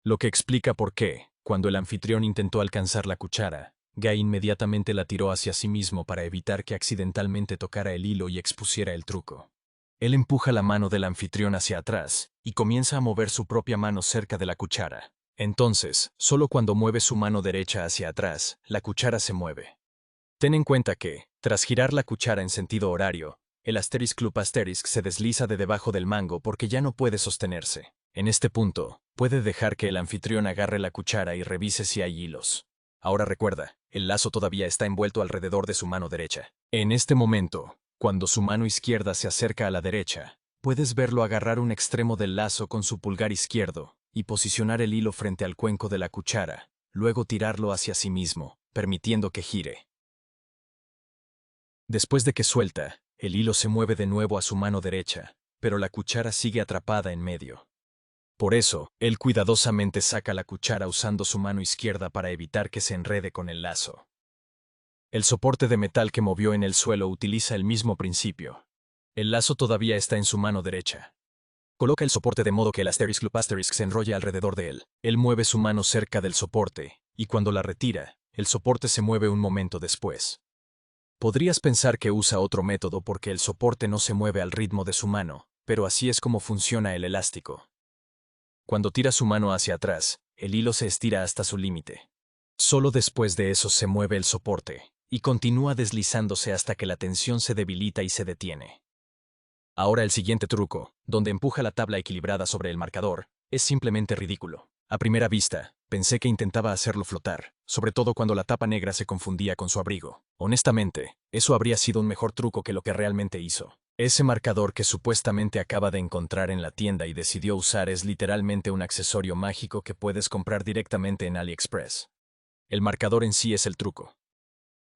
Lo que explica por qué, cuando el anfitrión intentó alcanzar la cuchara, Guy inmediatamente la tiró hacia sí mismo para evitar que accidentalmente tocara el hilo y expusiera el truco. Él empuja la mano del anfitrión hacia atrás y comienza a mover su propia mano cerca de la cuchara. Entonces, solo cuando mueve su mano derecha hacia atrás, la cuchara se mueve. Ten en cuenta que, tras girar la cuchara en sentido horario, el Asterisk Loop Asterisk se desliza de debajo del mango porque ya no puede sostenerse. En este punto, puede dejar que el anfitrión agarre la cuchara y revise si hay hilos. Ahora recuerda, el lazo todavía está envuelto alrededor de su mano derecha. En este momento, cuando su mano izquierda se acerca a la derecha, puedes verlo agarrar un extremo del lazo con su pulgar izquierdo y posicionar el hilo frente al cuenco de la cuchara, luego tirarlo hacia sí mismo, permitiendo que gire. Después de que suelta, el hilo se mueve de nuevo a su mano derecha, pero la cuchara sigue atrapada en medio. Por eso, él cuidadosamente saca la cuchara usando su mano izquierda para evitar que se enrede con el lazo. El soporte de metal que movió en el suelo utiliza el mismo principio. El lazo todavía está en su mano derecha. Coloca el soporte de modo que el Asterisk Loop Asterisk se enrolle alrededor de él. Él mueve su mano cerca del soporte, y cuando la retira, el soporte se mueve un momento después. Podrías pensar que usa otro método porque el soporte no se mueve al ritmo de su mano, pero así es como funciona el elástico. Cuando tira su mano hacia atrás, el hilo se estira hasta su límite. Solo después de eso se mueve el soporte, y continúa deslizándose hasta que la tensión se debilita y se detiene. Ahora el siguiente truco, donde empuja la tabla equilibrada sobre el marcador, es simplemente ridículo. A primera vista, pensé que intentaba hacerlo flotar, sobre todo cuando la tapa negra se confundía con su abrigo. Honestamente, eso habría sido un mejor truco que lo que realmente hizo. Ese marcador que supuestamente acaba de encontrar en la tienda y decidió usar es literalmente un accesorio mágico que puedes comprar directamente en AliExpress. El marcador en sí es el truco.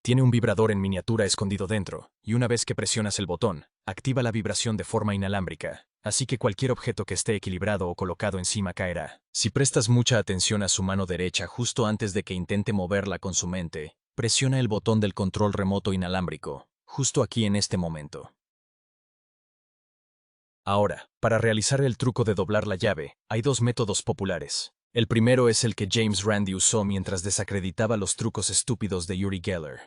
Tiene un vibrador en miniatura escondido dentro, y una vez que presionas el botón, activa la vibración de forma inalámbrica, así que cualquier objeto que esté equilibrado o colocado encima caerá. Si prestas mucha atención a su mano derecha justo antes de que intente moverla con su mente, presiona el botón del control remoto inalámbrico, justo aquí en este momento. Ahora, para realizar el truco de doblar la llave, hay 2 métodos populares. El primero es el que James Randi usó mientras desacreditaba los trucos estúpidos de Uri Geller.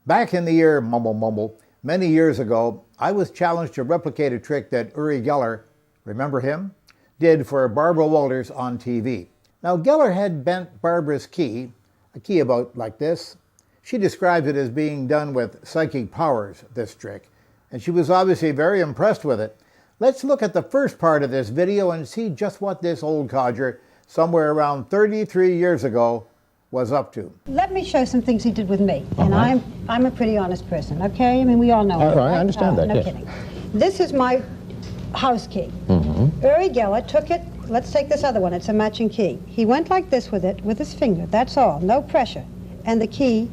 Back in the year, mumble mumble, many years ago, I was challenged to replicate a trick that Uri Geller, remember him, did for Barbara Walters on TV. Now, Geller had bent Barbara's key, a key about like this. She describes it as being done with psychic powers, this trick, and she was obviously very impressed with it. Let's look at the first part of this video and see just what this old codger, somewhere around 33 years ago, was up to. Let me show some things he did with me. And I'm a pretty honest person, okay? I mean, we all know it. I understand that, no yes. kidding. This is my house key. Uri Geller took it. Let's take this other one. It's a matching key. He went like this with it, with his finger. That's all. No pressure. And the key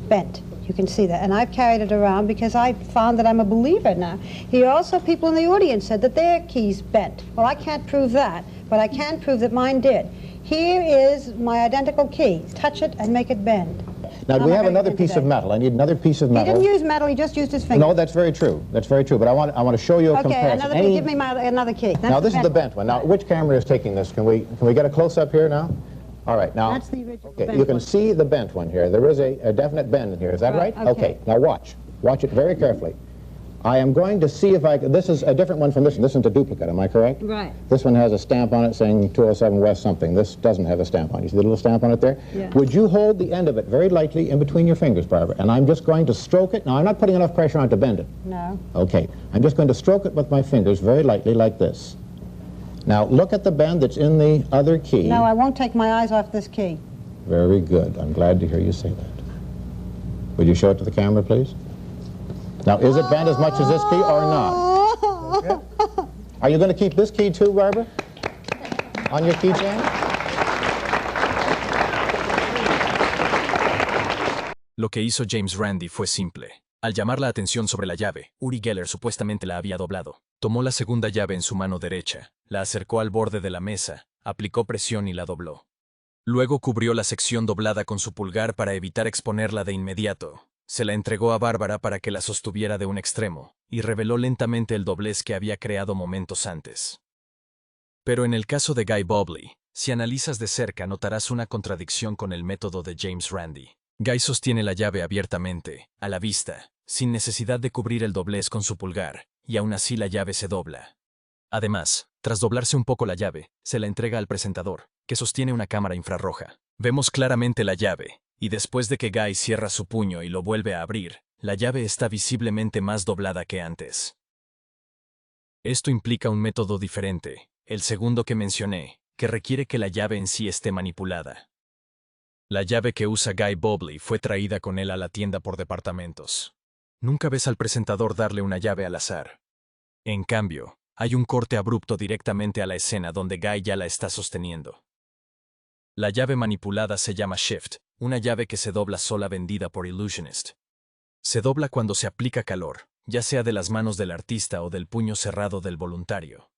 bent. You can see that. And I've carried it around because I found that I'm a believer now. He also, people in the audience said that their keys bent. Well, I can't prove that, but I can prove that mine did. Here is my identical key. Touch it and make it bend. Now, do we have another piece of metal? I need another piece of metal. He didn't use metal, he just used his finger. No, that's very true. That's very true. But I want to show you a comparison. Okay, give me another key. That's now, this is the bent one. Now, which camera is taking this? Can we get a close-up here now? All right, now, that's the original okay, bent you can one. see the bent one here. There is a definite bend in here. Is that right? Okay. Now watch. Watch it very carefully. I am going to see if I can, this is a different one from this one. This one's a duplicate, am I correct? Right. This one has a stamp on it saying 207 West something. This doesn't have a stamp on it. You see the little stamp on it there? Yeah. Would you hold the end of it very lightly in between your fingers, Barbara? And I'm just going to stroke it. Now, I'm not putting enough pressure on it to bend it. No. Okay. I'm just going to stroke it with my fingers very lightly like this. Now, look at the bend that's in the other key. No, I won't take my eyes off this key. Very good. I'm glad to hear you say that. Would you show it to the camera, please? Now, is it bent as much as this key or not? Are you going to keep this key too, Barbara? On your keychain? Lo que hizo James Randi fue simple. Al llamar la atención sobre la llave, Uri Geller supuestamente la había doblado. Tomó la segunda llave en su mano derecha, la acercó al borde de la mesa, aplicó presión y la dobló. Luego cubrió la sección doblada con su pulgar para evitar exponerla de inmediato. Se la entregó a Bárbara para que la sostuviera de un extremo, y reveló lentamente el doblez que había creado momentos antes. Pero en el caso de Guy Bobley, si analizas de cerca notarás una contradicción con el método de James Randi. Guy sostiene la llave abiertamente, a la vista, sin necesidad de cubrir el doblez con su pulgar, y aún así la llave se dobla. Además, tras doblarse un poco la llave, se la entrega al presentador, que sostiene una cámara infrarroja. Vemos claramente la llave, y después de que Guy cierra su puño y lo vuelve a abrir, la llave está visiblemente más doblada que antes. Esto implica un método diferente, el segundo que mencioné, que requiere que la llave en sí esté manipulada. La llave que usa Guy Bobley fue traída con él a la tienda por departamentos. Nunca ves al presentador darle una llave al azar. En cambio, hay un corte abrupto directamente a la escena donde Guy ya la está sosteniendo. La llave manipulada se llama Shift, una llave que se dobla sola vendida por Illusionist. Se dobla cuando se aplica calor, ya sea de las manos del artista o del puño cerrado del voluntario.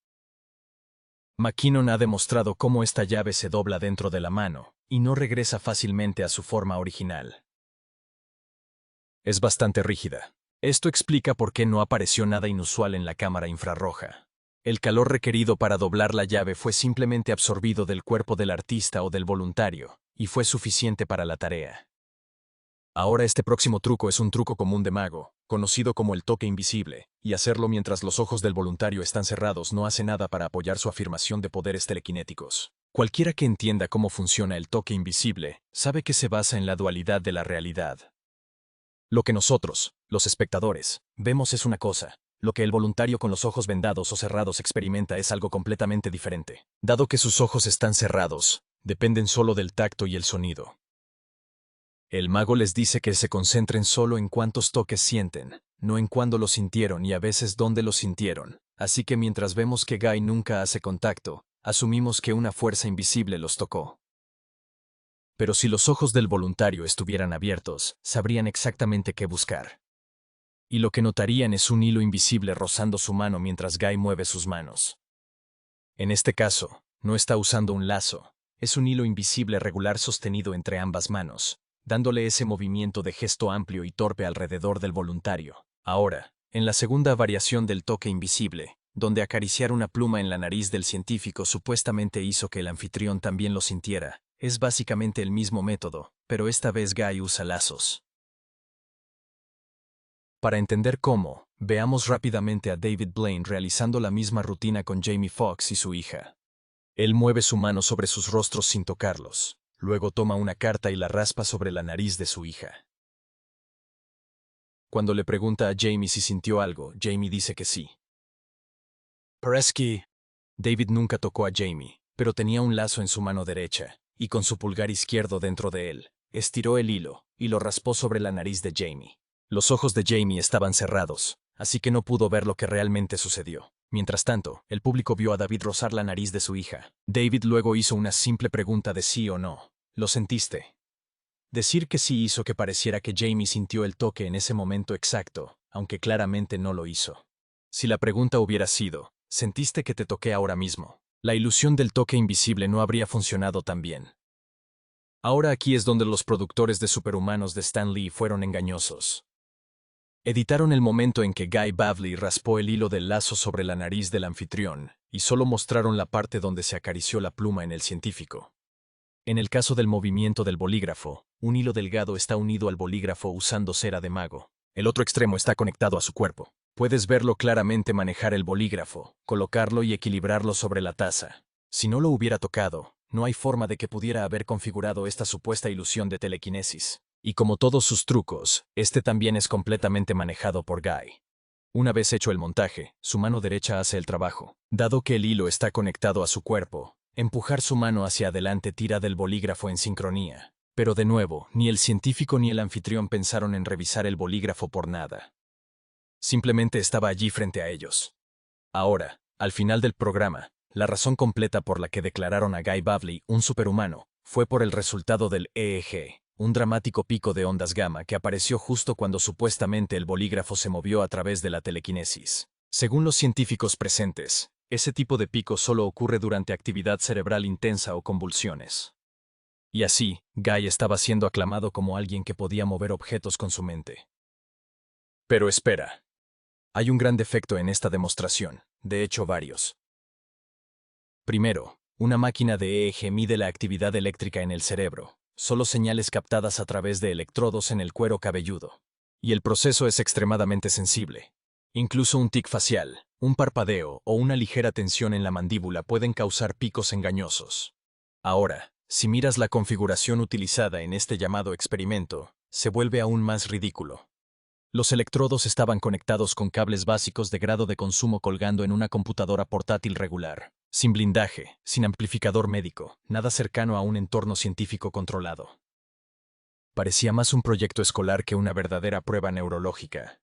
McKinnon ha demostrado cómo esta llave se dobla dentro de la mano y no regresa fácilmente a su forma original. Es bastante rígida. Esto explica por qué no apareció nada inusual en la cámara infrarroja. El calor requerido para doblar la llave fue simplemente absorbido del cuerpo del artista o del voluntario, y fue suficiente para la tarea. Ahora este próximo truco es un truco común de mago, conocido como el toque invisible, y hacerlo mientras los ojos del voluntario están cerrados no hace nada para apoyar su afirmación de poderes telequinéticos. Cualquiera que entienda cómo funciona el toque invisible, sabe que se basa en la dualidad de la realidad. Lo que nosotros, los espectadores, vemos es una cosa. Lo que el voluntario con los ojos vendados o cerrados experimenta es algo completamente diferente. Dado que sus ojos están cerrados, dependen solo del tacto y el sonido. El mago les dice que se concentren solo en cuántos toques sienten, no en cuándo los sintieron y a veces dónde los sintieron. Así que mientras vemos que Guy nunca hace contacto, asumimos que una fuerza invisible los tocó. Pero si los ojos del voluntario estuvieran abiertos, sabrían exactamente qué buscar. Y lo que notarían es un hilo invisible rozando su mano mientras Guy mueve sus manos. En este caso, no está usando un lazo, es un hilo invisible regular sostenido entre ambas manos, dándole ese movimiento de gesto amplio y torpe alrededor del voluntario. Ahora, en la segunda variación del toque invisible, donde acariciar una pluma en la nariz del científico supuestamente hizo que el anfitrión también lo sintiera, es básicamente el mismo método, pero esta vez Guy usa lazos. Para entender cómo, veamos rápidamente a David Blaine realizando la misma rutina con Jamie Foxx y su hija. Él mueve su mano sobre sus rostros sin tocarlos, luego toma una carta y la raspa sobre la nariz de su hija. Cuando le pregunta a Jamie si sintió algo, Jamie dice que sí. Presky. David nunca tocó a Jamie, pero tenía un lazo en su mano derecha, y con su pulgar izquierdo dentro de él, estiró el hilo y lo raspó sobre la nariz de Jamie. Los ojos de Jamie estaban cerrados, así que no pudo ver lo que realmente sucedió. Mientras tanto, el público vio a David rozar la nariz de su hija. David luego hizo una simple pregunta de sí o no. ¿Lo sentiste? Decir que sí hizo que pareciera que Jamie sintió el toque en ese momento exacto, aunque claramente no lo hizo. Si la pregunta hubiera sido, ¿sentiste que te toqué ahora mismo?, la ilusión del toque invisible no habría funcionado tan bien. Ahora aquí es donde los productores de Superhumanos de Stan Lee fueron engañosos. Editaron el momento en que Guy Bavley raspó el hilo del lazo sobre la nariz del anfitrión, y solo mostraron la parte donde se acarició la pluma en el científico. En el caso del movimiento del bolígrafo, un hilo delgado está unido al bolígrafo usando cera de mago. El otro extremo está conectado a su cuerpo. Puedes verlo claramente manejar el bolígrafo, colocarlo y equilibrarlo sobre la taza. Si no lo hubiera tocado, no hay forma de que pudiera haber configurado esta supuesta ilusión de telequinesis. Y como todos sus trucos, este también es completamente manejado por Guy. Una vez hecho el montaje, su mano derecha hace el trabajo. Dado que el hilo está conectado a su cuerpo, empujar su mano hacia adelante tira del bolígrafo en sincronía. Pero de nuevo, ni el científico ni el anfitrión pensaron en revisar el bolígrafo por nada. Simplemente estaba allí frente a ellos. Ahora, al final del programa, la razón completa por la que declararon a Guy Bavely un superhumano fue por el resultado del EEG, un dramático pico de ondas gamma que apareció justo cuando supuestamente el bolígrafo se movió a través de la telequinesis. Según los científicos presentes, ese tipo de pico solo ocurre durante actividad cerebral intensa o convulsiones. Y así, Guy estaba siendo aclamado como alguien que podía mover objetos con su mente. Pero espera. Hay un gran defecto en esta demostración, de hecho varios. Primero, una máquina de EEG mide la actividad eléctrica en el cerebro, solo señales captadas a través de electrodos en el cuero cabelludo. Y el proceso es extremadamente sensible. Incluso un tic facial, un parpadeo o una ligera tensión en la mandíbula pueden causar picos engañosos. Ahora, si miras la configuración utilizada en este llamado experimento, se vuelve aún más ridículo. Los electrodos estaban conectados con cables básicos de grado de consumo colgando en una computadora portátil regular, sin blindaje, sin amplificador médico, nada cercano a un entorno científico controlado. Parecía más un proyecto escolar que una verdadera prueba neurológica.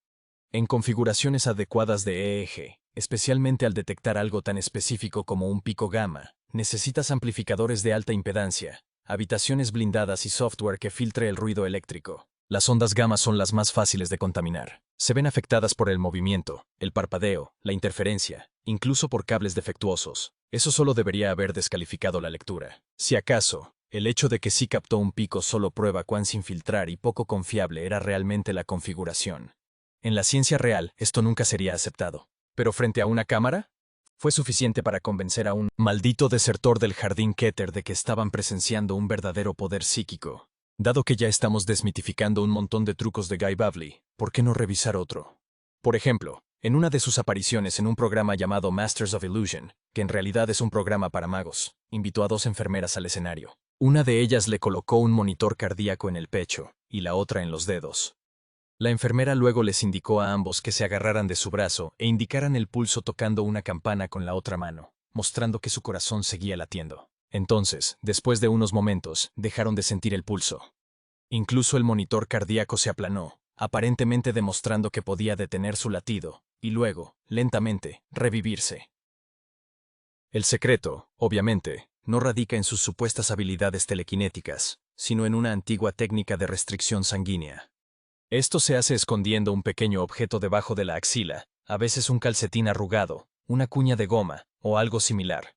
En configuraciones adecuadas de EEG, especialmente al detectar algo tan específico como un pico gamma, necesitas amplificadores de alta impedancia, habitaciones blindadas y software que filtre el ruido eléctrico. Las ondas gamma son las más fáciles de contaminar. Se ven afectadas por el movimiento, el parpadeo, la interferencia, incluso por cables defectuosos. Eso solo debería haber descalificado la lectura. Si acaso, el hecho de que sí captó un pico solo prueba cuán sin filtrar y poco confiable era realmente la configuración. En la ciencia real, esto nunca sería aceptado. Pero frente a una cámara, fue suficiente para convencer a un maldito desertor del jardín Keter de que estaban presenciando un verdadero poder psíquico. Dado que ya estamos desmitificando un montón de trucos de Guy Bavely, ¿por qué no revisar otro? Por ejemplo, en una de sus apariciones en un programa llamado Masters of Illusion, que en realidad es un programa para magos, invitó a dos enfermeras al escenario. Una de ellas le colocó un monitor cardíaco en el pecho, y la otra en los dedos. La enfermera luego les indicó a ambos que se agarraran de su brazo e indicaran el pulso tocando una campana con la otra mano, mostrando que su corazón seguía latiendo. Entonces, después de unos momentos, dejaron de sentir el pulso. Incluso el monitor cardíaco se aplanó, aparentemente demostrando que podía detener su latido, y luego, lentamente, revivirse. El secreto, obviamente, no radica en sus supuestas habilidades telequinéticas, sino en una antigua técnica de restricción sanguínea. Esto se hace escondiendo un pequeño objeto debajo de la axila, a veces un calcetín arrugado, una cuña de goma, o algo similar.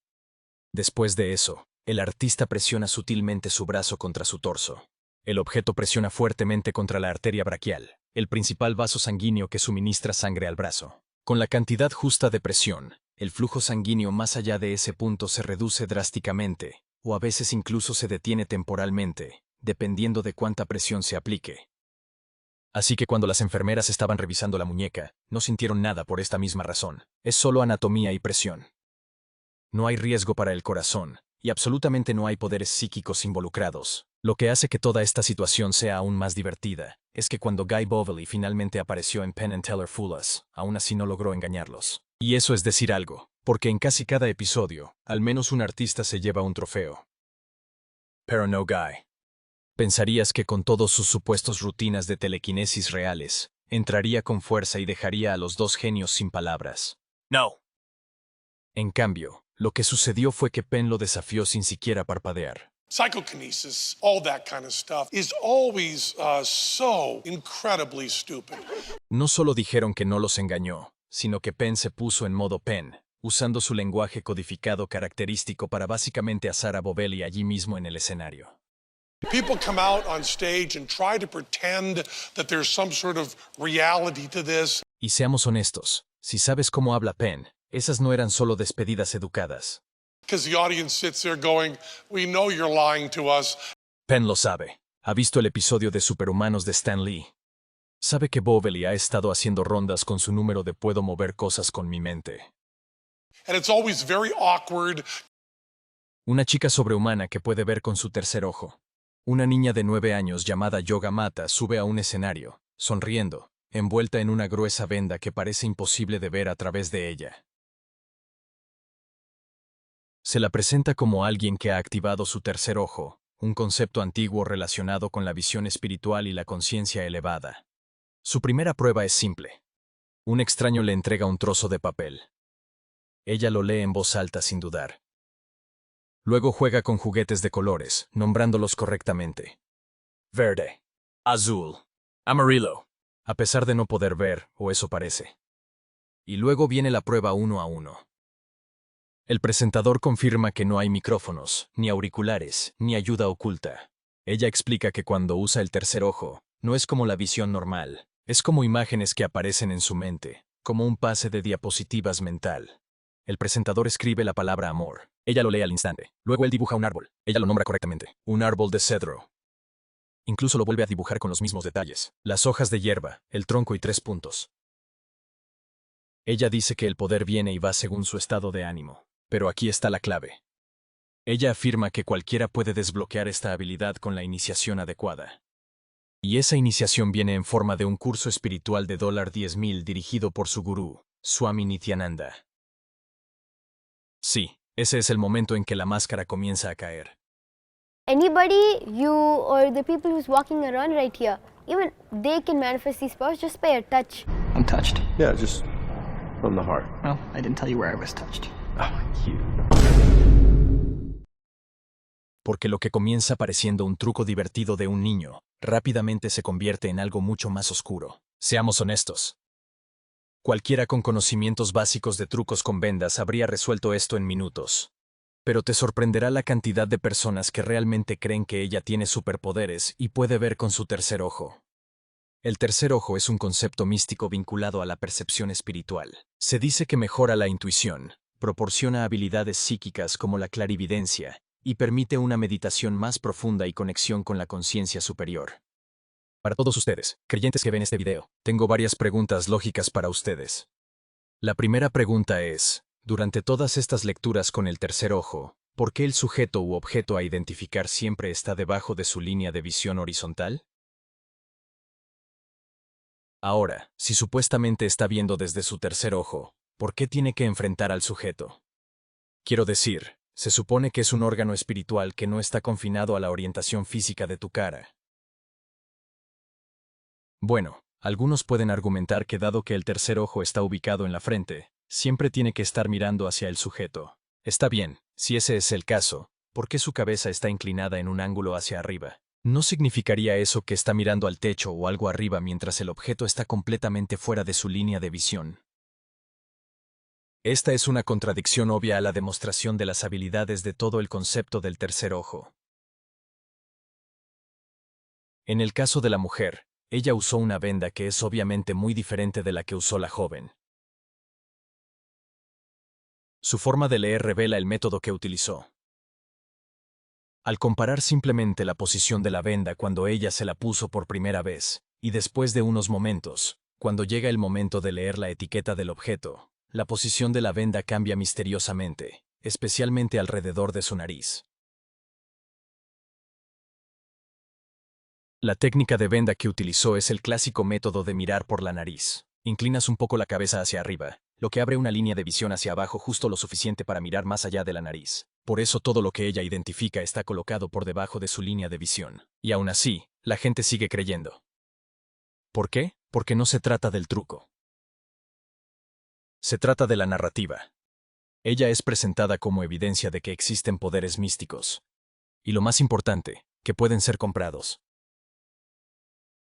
Después de eso, el artista presiona sutilmente su brazo contra su torso. El objeto presiona fuertemente contra la arteria braquial, el principal vaso sanguíneo que suministra sangre al brazo. Con la cantidad justa de presión, el flujo sanguíneo más allá de ese punto se reduce drásticamente, o a veces incluso se detiene temporalmente, dependiendo de cuánta presión se aplique. Así que cuando las enfermeras estaban revisando la muñeca, no sintieron nada por esta misma razón. Es solo anatomía y presión. No hay riesgo para el corazón, y absolutamente no hay poderes psíquicos involucrados. Lo que hace que toda esta situación sea aún más divertida es que cuando Guy Bavely finalmente apareció en Penn and Teller Fool Us, aún así no logró engañarlos. Y eso es decir algo, porque en casi cada episodio, al menos un artista se lleva un trofeo. Pero no Guy. Pensarías que con todos sus supuestos rutinas de telequinesis reales, entraría con fuerza y dejaría a los dos genios sin palabras. No. En cambio, lo que sucedió fue que Penn lo desafió sin siquiera parpadear. Psychokinesis, all that kind of stuff, is always so incredibly stupid. No solo dijeron que no los engañó, sino que Penn se puso en modo Penn, usando su lenguaje codificado característico para básicamente asar a Bavely allí mismo en el escenario. People come out on stage and try to pretend that there's some sort of reality to this. Y seamos honestos, si sabes cómo habla Penn, esas no eran solo despedidas educadas. Because the audience sits there going, we know you're lying to us. Penn lo sabe. Ha visto el episodio de Superhumanos de Stan Lee. Sabe que Bovely ha estado haciendo rondas con su número de puedo mover cosas con mi mente. And it's always very awkward. Una chica sobrehumana que puede ver con su tercer ojo. Una niña de 9 años llamada Yoga Mata sube a un escenario, sonriendo, envuelta en una gruesa venda que parece imposible de ver a través de ella. Se la presenta como alguien que ha activado su tercer ojo, un concepto antiguo relacionado con la visión espiritual y la conciencia elevada. Su primera prueba es simple. Un extraño le entrega un trozo de papel. Ella lo lee en voz alta sin dudar. Luego juega con juguetes de colores, nombrándolos correctamente. Verde, azul, amarillo, a pesar de no poder ver, o eso parece. Y luego viene la prueba 1 a 1. El presentador confirma que no hay micrófonos, ni auriculares, ni ayuda oculta. Ella explica que cuando usa el tercer ojo, no es como la visión normal, es como imágenes que aparecen en su mente, como un pase de diapositivas mental. El presentador escribe la palabra amor. Ella lo lee al instante. Luego él dibuja un árbol. Ella lo nombra correctamente. Un árbol de cedro. Incluso lo vuelve a dibujar con los mismos detalles. Las hojas de hierba, el tronco y 3 puntos. Ella dice que el poder viene y va según su estado de ánimo. Pero aquí está la clave. Ella afirma que cualquiera puede desbloquear esta habilidad con la iniciación adecuada. Y esa iniciación viene en forma de un curso espiritual de $10,000 dirigido por su gurú, Swami Nityananda. Sí, ese es el momento en que la máscara comienza a caer. Anybody, you or the people who's walking around right here, even they can manifest these powers just by a touch. I'm touched. Yeah, just from the heart. Well, I didn't tell you where I was touched. Oh, you. Porque lo que comienza pareciendo un truco divertido de un niño, rápidamente se convierte en algo mucho más oscuro. Seamos honestos. Cualquiera con conocimientos básicos de trucos con vendas habría resuelto esto en minutos. Pero te sorprenderá la cantidad de personas que realmente creen que ella tiene superpoderes y puede ver con su tercer ojo. El tercer ojo es un concepto místico vinculado a la percepción espiritual. Se dice que mejora la intuición, proporciona habilidades psíquicas como la clarividencia, y permite una meditación más profunda y conexión con la conciencia superior. Para todos ustedes, creyentes que ven este video, tengo varias preguntas lógicas para ustedes. La primera pregunta es, durante todas estas lecturas con el tercer ojo, ¿por qué el sujeto u objeto a identificar siempre está debajo de su línea de visión horizontal? Ahora, si supuestamente está viendo desde su tercer ojo, ¿por qué tiene que enfrentar al sujeto? Quiero decir, se supone que es un órgano espiritual que no está confinado a la orientación física de tu cara. Bueno, algunos pueden argumentar que dado que el tercer ojo está ubicado en la frente, siempre tiene que estar mirando hacia el sujeto. Está bien, si ese es el caso, ¿por qué su cabeza está inclinada en un ángulo hacia arriba? ¿No significaría eso que está mirando al techo o algo arriba mientras el objeto está completamente fuera de su línea de visión? Esta es una contradicción obvia a la demostración de las habilidades de todo el concepto del tercer ojo. En el caso de la mujer, ella usó una venda que es obviamente muy diferente de la que usó la joven. Su forma de leer revela el método que utilizó. Al comparar simplemente la posición de la venda cuando ella se la puso por primera vez, y después de unos momentos, cuando llega el momento de leer la etiqueta del objeto, la posición de la venda cambia misteriosamente, especialmente alrededor de su nariz. La técnica de venda que utilizó es el clásico método de mirar por la nariz. Inclinas un poco la cabeza hacia arriba, lo que abre una línea de visión hacia abajo justo lo suficiente para mirar más allá de la nariz. Por eso todo lo que ella identifica está colocado por debajo de su línea de visión. Y aún así, la gente sigue creyendo. ¿Por qué? Porque no se trata del truco. Se trata de la narrativa. Ella es presentada como evidencia de que existen poderes místicos. Y lo más importante, que pueden ser comprados.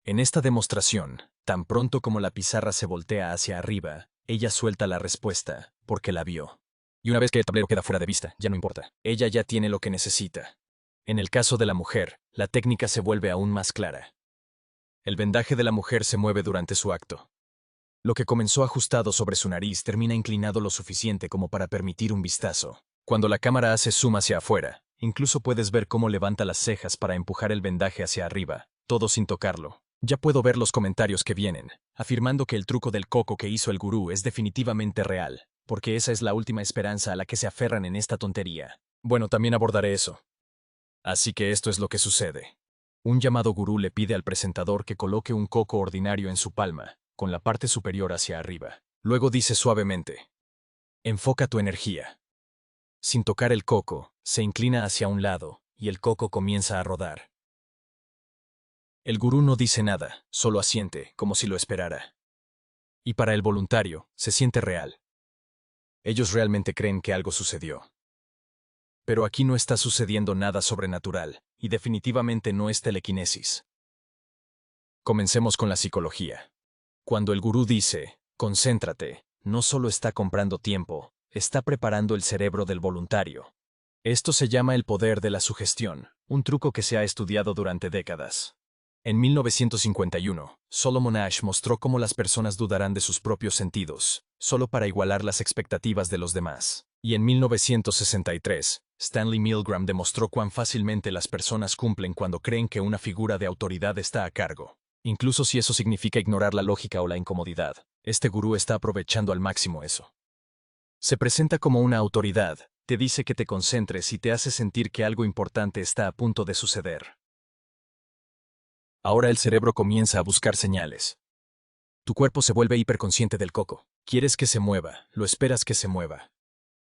En esta demostración, tan pronto como la pizarra se voltea hacia arriba, ella suelta la respuesta, porque la vio. Y una vez que el tablero queda fuera de vista, ya no importa. Ella ya tiene lo que necesita. En el caso de la mujer, la técnica se vuelve aún más clara. El vendaje de la mujer se mueve durante su acto. Lo que comenzó ajustado sobre su nariz termina inclinado lo suficiente como para permitir un vistazo. Cuando la cámara hace zoom hacia afuera, incluso puedes ver cómo levanta las cejas para empujar el vendaje hacia arriba, todo sin tocarlo. Ya puedo ver los comentarios que vienen, afirmando que el truco del coco que hizo el gurú es definitivamente real, porque esa es la última esperanza a la que se aferran en esta tontería. Bueno, también abordaré eso. Así que esto es lo que sucede. Un llamado gurú le pide al presentador que coloque un coco ordinario en su palma, con la parte superior hacia arriba. Luego dice suavemente: enfoca tu energía. Sin tocar el coco, se inclina hacia un lado, y el coco comienza a rodar. El gurú no dice nada, solo asiente, como si lo esperara. Y para el voluntario, se siente real. Ellos realmente creen que algo sucedió. Pero aquí no está sucediendo nada sobrenatural, y definitivamente no es telequinesis. Comencemos con la psicología. Cuando el gurú dice, concéntrate, no solo está comprando tiempo, está preparando el cerebro del voluntario. Esto se llama el poder de la sugestión, un truco que se ha estudiado durante décadas. En 1951, Solomon Asch mostró cómo las personas dudarán de sus propios sentidos, solo para igualar las expectativas de los demás. Y en 1963, Stanley Milgram demostró cuán fácilmente las personas cumplen cuando creen que una figura de autoridad está a cargo. Incluso si eso significa ignorar la lógica o la incomodidad, este gurú está aprovechando al máximo eso. Se presenta como una autoridad, te dice que te concentres y te hace sentir que algo importante está a punto de suceder. Ahora el cerebro comienza a buscar señales. Tu cuerpo se vuelve hiperconsciente del coco. Quieres que se mueva, lo esperas que se mueva.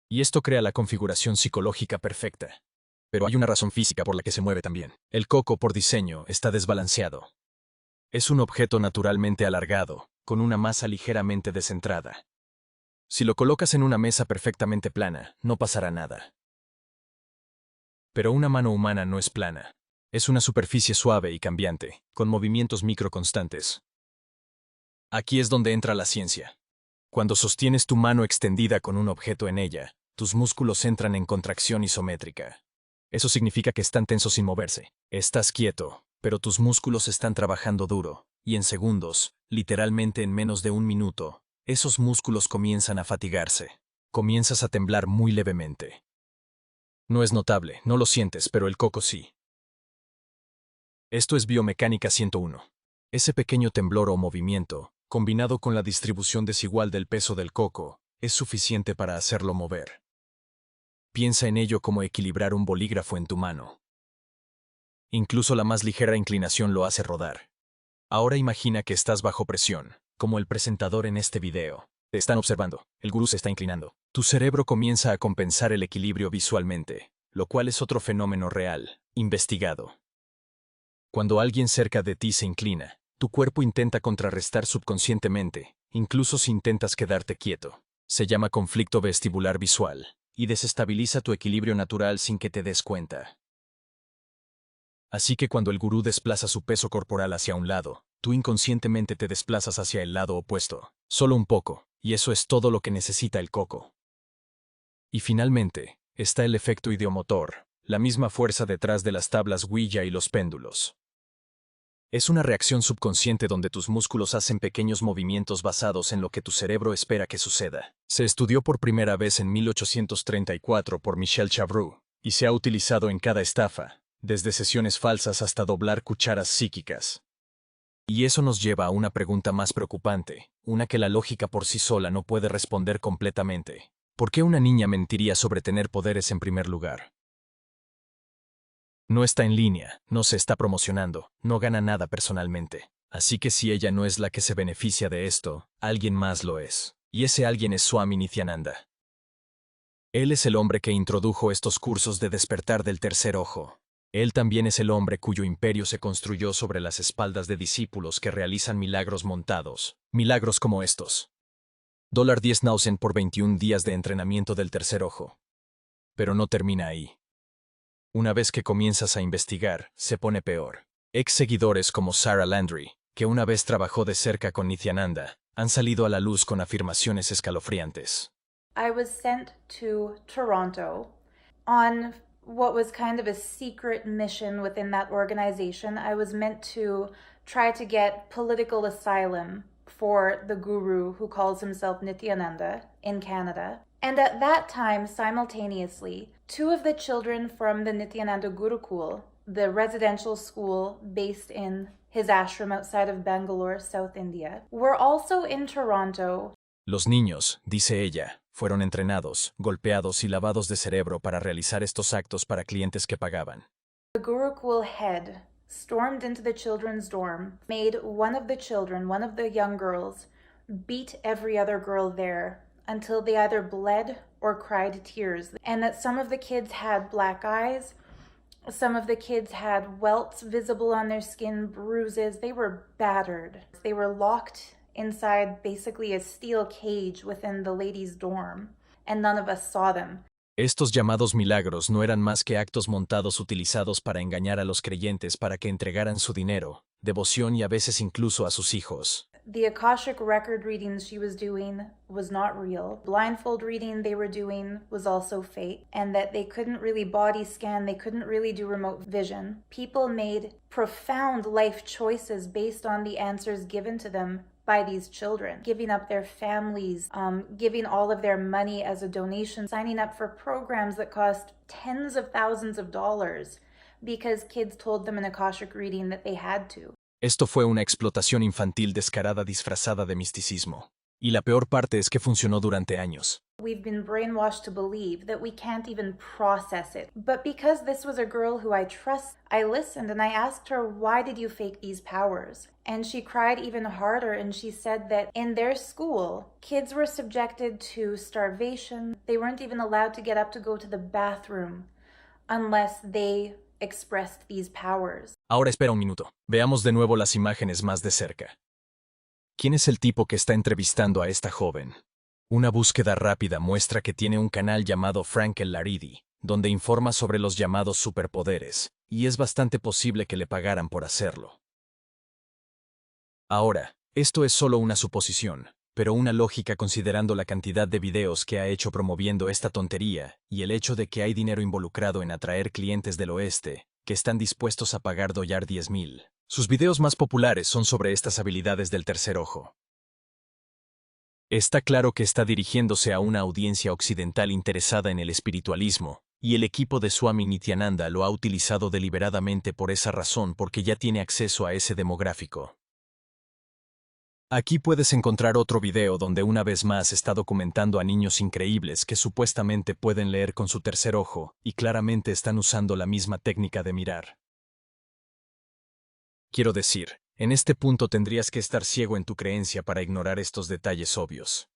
Y esto crea la configuración psicológica perfecta. Pero hay una razón física por la que se mueve también. El coco, por diseño, está desbalanceado. Es un objeto naturalmente alargado, con una masa ligeramente descentrada. Si lo colocas en una mesa perfectamente plana, no pasará nada. Pero una mano humana no es plana. Es una superficie suave y cambiante, con movimientos microconstantes. Aquí es donde entra la ciencia. Cuando sostienes tu mano extendida con un objeto en ella, tus músculos entran en contracción isométrica. Eso significa que están tensos sin moverse. Estás quieto, pero tus músculos están trabajando duro, y en segundos, literalmente en menos de un minuto, esos músculos comienzan a fatigarse. Comienzas a temblar muy levemente. No es notable, no lo sientes, pero el coco sí. Esto es biomecánica 101. Ese pequeño temblor o movimiento, combinado con la distribución desigual del peso del coco, es suficiente para hacerlo mover. Piensa en ello como equilibrar un bolígrafo en tu mano. Incluso la más ligera inclinación lo hace rodar. Ahora imagina que estás bajo presión, como el presentador en este video. Te están observando, el gurú se está inclinando. Tu cerebro comienza a compensar el equilibrio visualmente, lo cual es otro fenómeno real, investigado. Cuando alguien cerca de ti se inclina, tu cuerpo intenta contrarrestar subconscientemente, incluso si intentas quedarte quieto. Se llama conflicto vestibular visual, y desestabiliza tu equilibrio natural sin que te des cuenta. Así que cuando el gurú desplaza su peso corporal hacia un lado, tú inconscientemente te desplazas hacia el lado opuesto, solo un poco, y eso es todo lo que necesita el coco. Y finalmente, está el efecto ideomotor, la misma fuerza detrás de las tablas Ouija y los péndulos. Es una reacción subconsciente donde tus músculos hacen pequeños movimientos basados en lo que tu cerebro espera que suceda. Se estudió por primera vez en 1834 por Michel Chavroux, y se ha utilizado en cada estafa, desde sesiones falsas hasta doblar cucharas psíquicas. Y eso nos lleva a una pregunta más preocupante, una que la lógica por sí sola no puede responder completamente. ¿Por qué una niña mentiría sobre tener poderes en primer lugar? No está en línea, no se está promocionando, no gana nada personalmente. Así que si ella no es la que se beneficia de esto, alguien más lo es. Y ese alguien es Swami Nityananda. Él es el hombre que introdujo estos cursos de despertar del tercer ojo. Él también es el hombre cuyo imperio se construyó sobre las espaldas de discípulos que realizan milagros montados. Milagros como estos. $10,000 por 21 días de entrenamiento del tercer ojo. Pero no termina ahí. Una vez que comienzas a investigar, se pone peor. Ex seguidores como Sarah Landry, que una vez trabajó de cerca con Nityananda, han salido a la luz con afirmaciones escalofriantes. I was sent to Toronto on what was kind of a secret mission within that organization. I was meant to try to get political asylum for the guru who calls himself Nityananda in Canada. And at that time, simultaneously, 2 of the children from the Nityananda Gurukul the residential school based in his ashram outside of Bangalore, South India. We're also in Toronto. Los niños, dice ella, fueron entrenados, golpeados y lavados de cerebro para realizar estos actos para clientes que pagaban. The Gurukul head stormed into the children's dorm, made one of the children, one of the young girls, beat every other girl there until they either bled or cried tears. And that some of the kids had black eyes, some of the kids had welts visible on their skin, bruises. They were battered. They were locked inside basically a steel cage within the ladies' dorm, and none of us saw them. Estos llamados milagros no eran más que actos montados utilizados para engañar a los creyentes para que entregaran su dinero, devoción y a veces incluso a sus hijos. The Akashic record readings she was doing was not real. Blindfold reading they were doing was also fake, and that they couldn't really body scan, they couldn't really do remote vision. People made profound life choices based on the answers given to them by these children, giving up their families, giving all of their money as a donation, signing up for programs that cost tens of thousands of dollars because kids told them in Akashic reading that they had to. Esto fue una explotación infantil descarada disfrazada de misticismo. Y la peor parte es que funcionó durante años. We've been brainwashed to believe that we can't even process it. But because this was a girl who I trust, I listened and I asked her, why did you fake these powers? And she cried even harder and she said that in their school, kids were subjected to starvation. They weren't even allowed to get up to go to the bathroom unless they expressed these powers. Ahora espera un minuto. Veamos de nuevo las imágenes más de cerca. ¿Quién es el tipo que está entrevistando a esta joven? Una búsqueda rápida muestra que tiene un canal llamado Frank el Laridi, donde informa sobre los llamados superpoderes, y es bastante posible que le pagaran por hacerlo. Ahora, esto es solo una suposición, pero una lógica considerando la cantidad de videos que ha hecho promoviendo esta tontería y el hecho de que hay dinero involucrado en atraer clientes del oeste, que están dispuestos a pagar $10,000. Sus videos más populares son sobre estas habilidades del tercer ojo. Está claro que está dirigiéndose a una audiencia occidental interesada en el espiritualismo, y el equipo de Swami Nityananda lo ha utilizado deliberadamente por esa razón porque ya tiene acceso a ese demográfico. Aquí puedes encontrar otro video donde una vez más está documentando a niños increíbles que supuestamente pueden leer con su tercer ojo y claramente están usando la misma técnica de mirar. Quiero decir, en este punto tendrías que estar ciego en tu creencia para ignorar estos detalles obvios.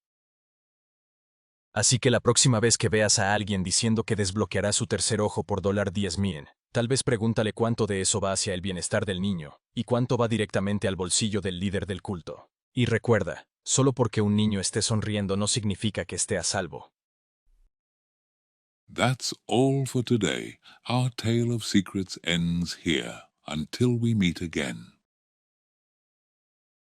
Así que la próxima vez que veas a alguien diciendo que desbloqueará su tercer ojo por $10,000, tal vez pregúntale cuánto de eso va hacia el bienestar del niño y cuánto va directamente al bolsillo del líder del culto. Y recuerda, solo porque un niño esté sonriendo no significa que esté a salvo. That's all for today. Our tale of secrets ends here. Until we meet again.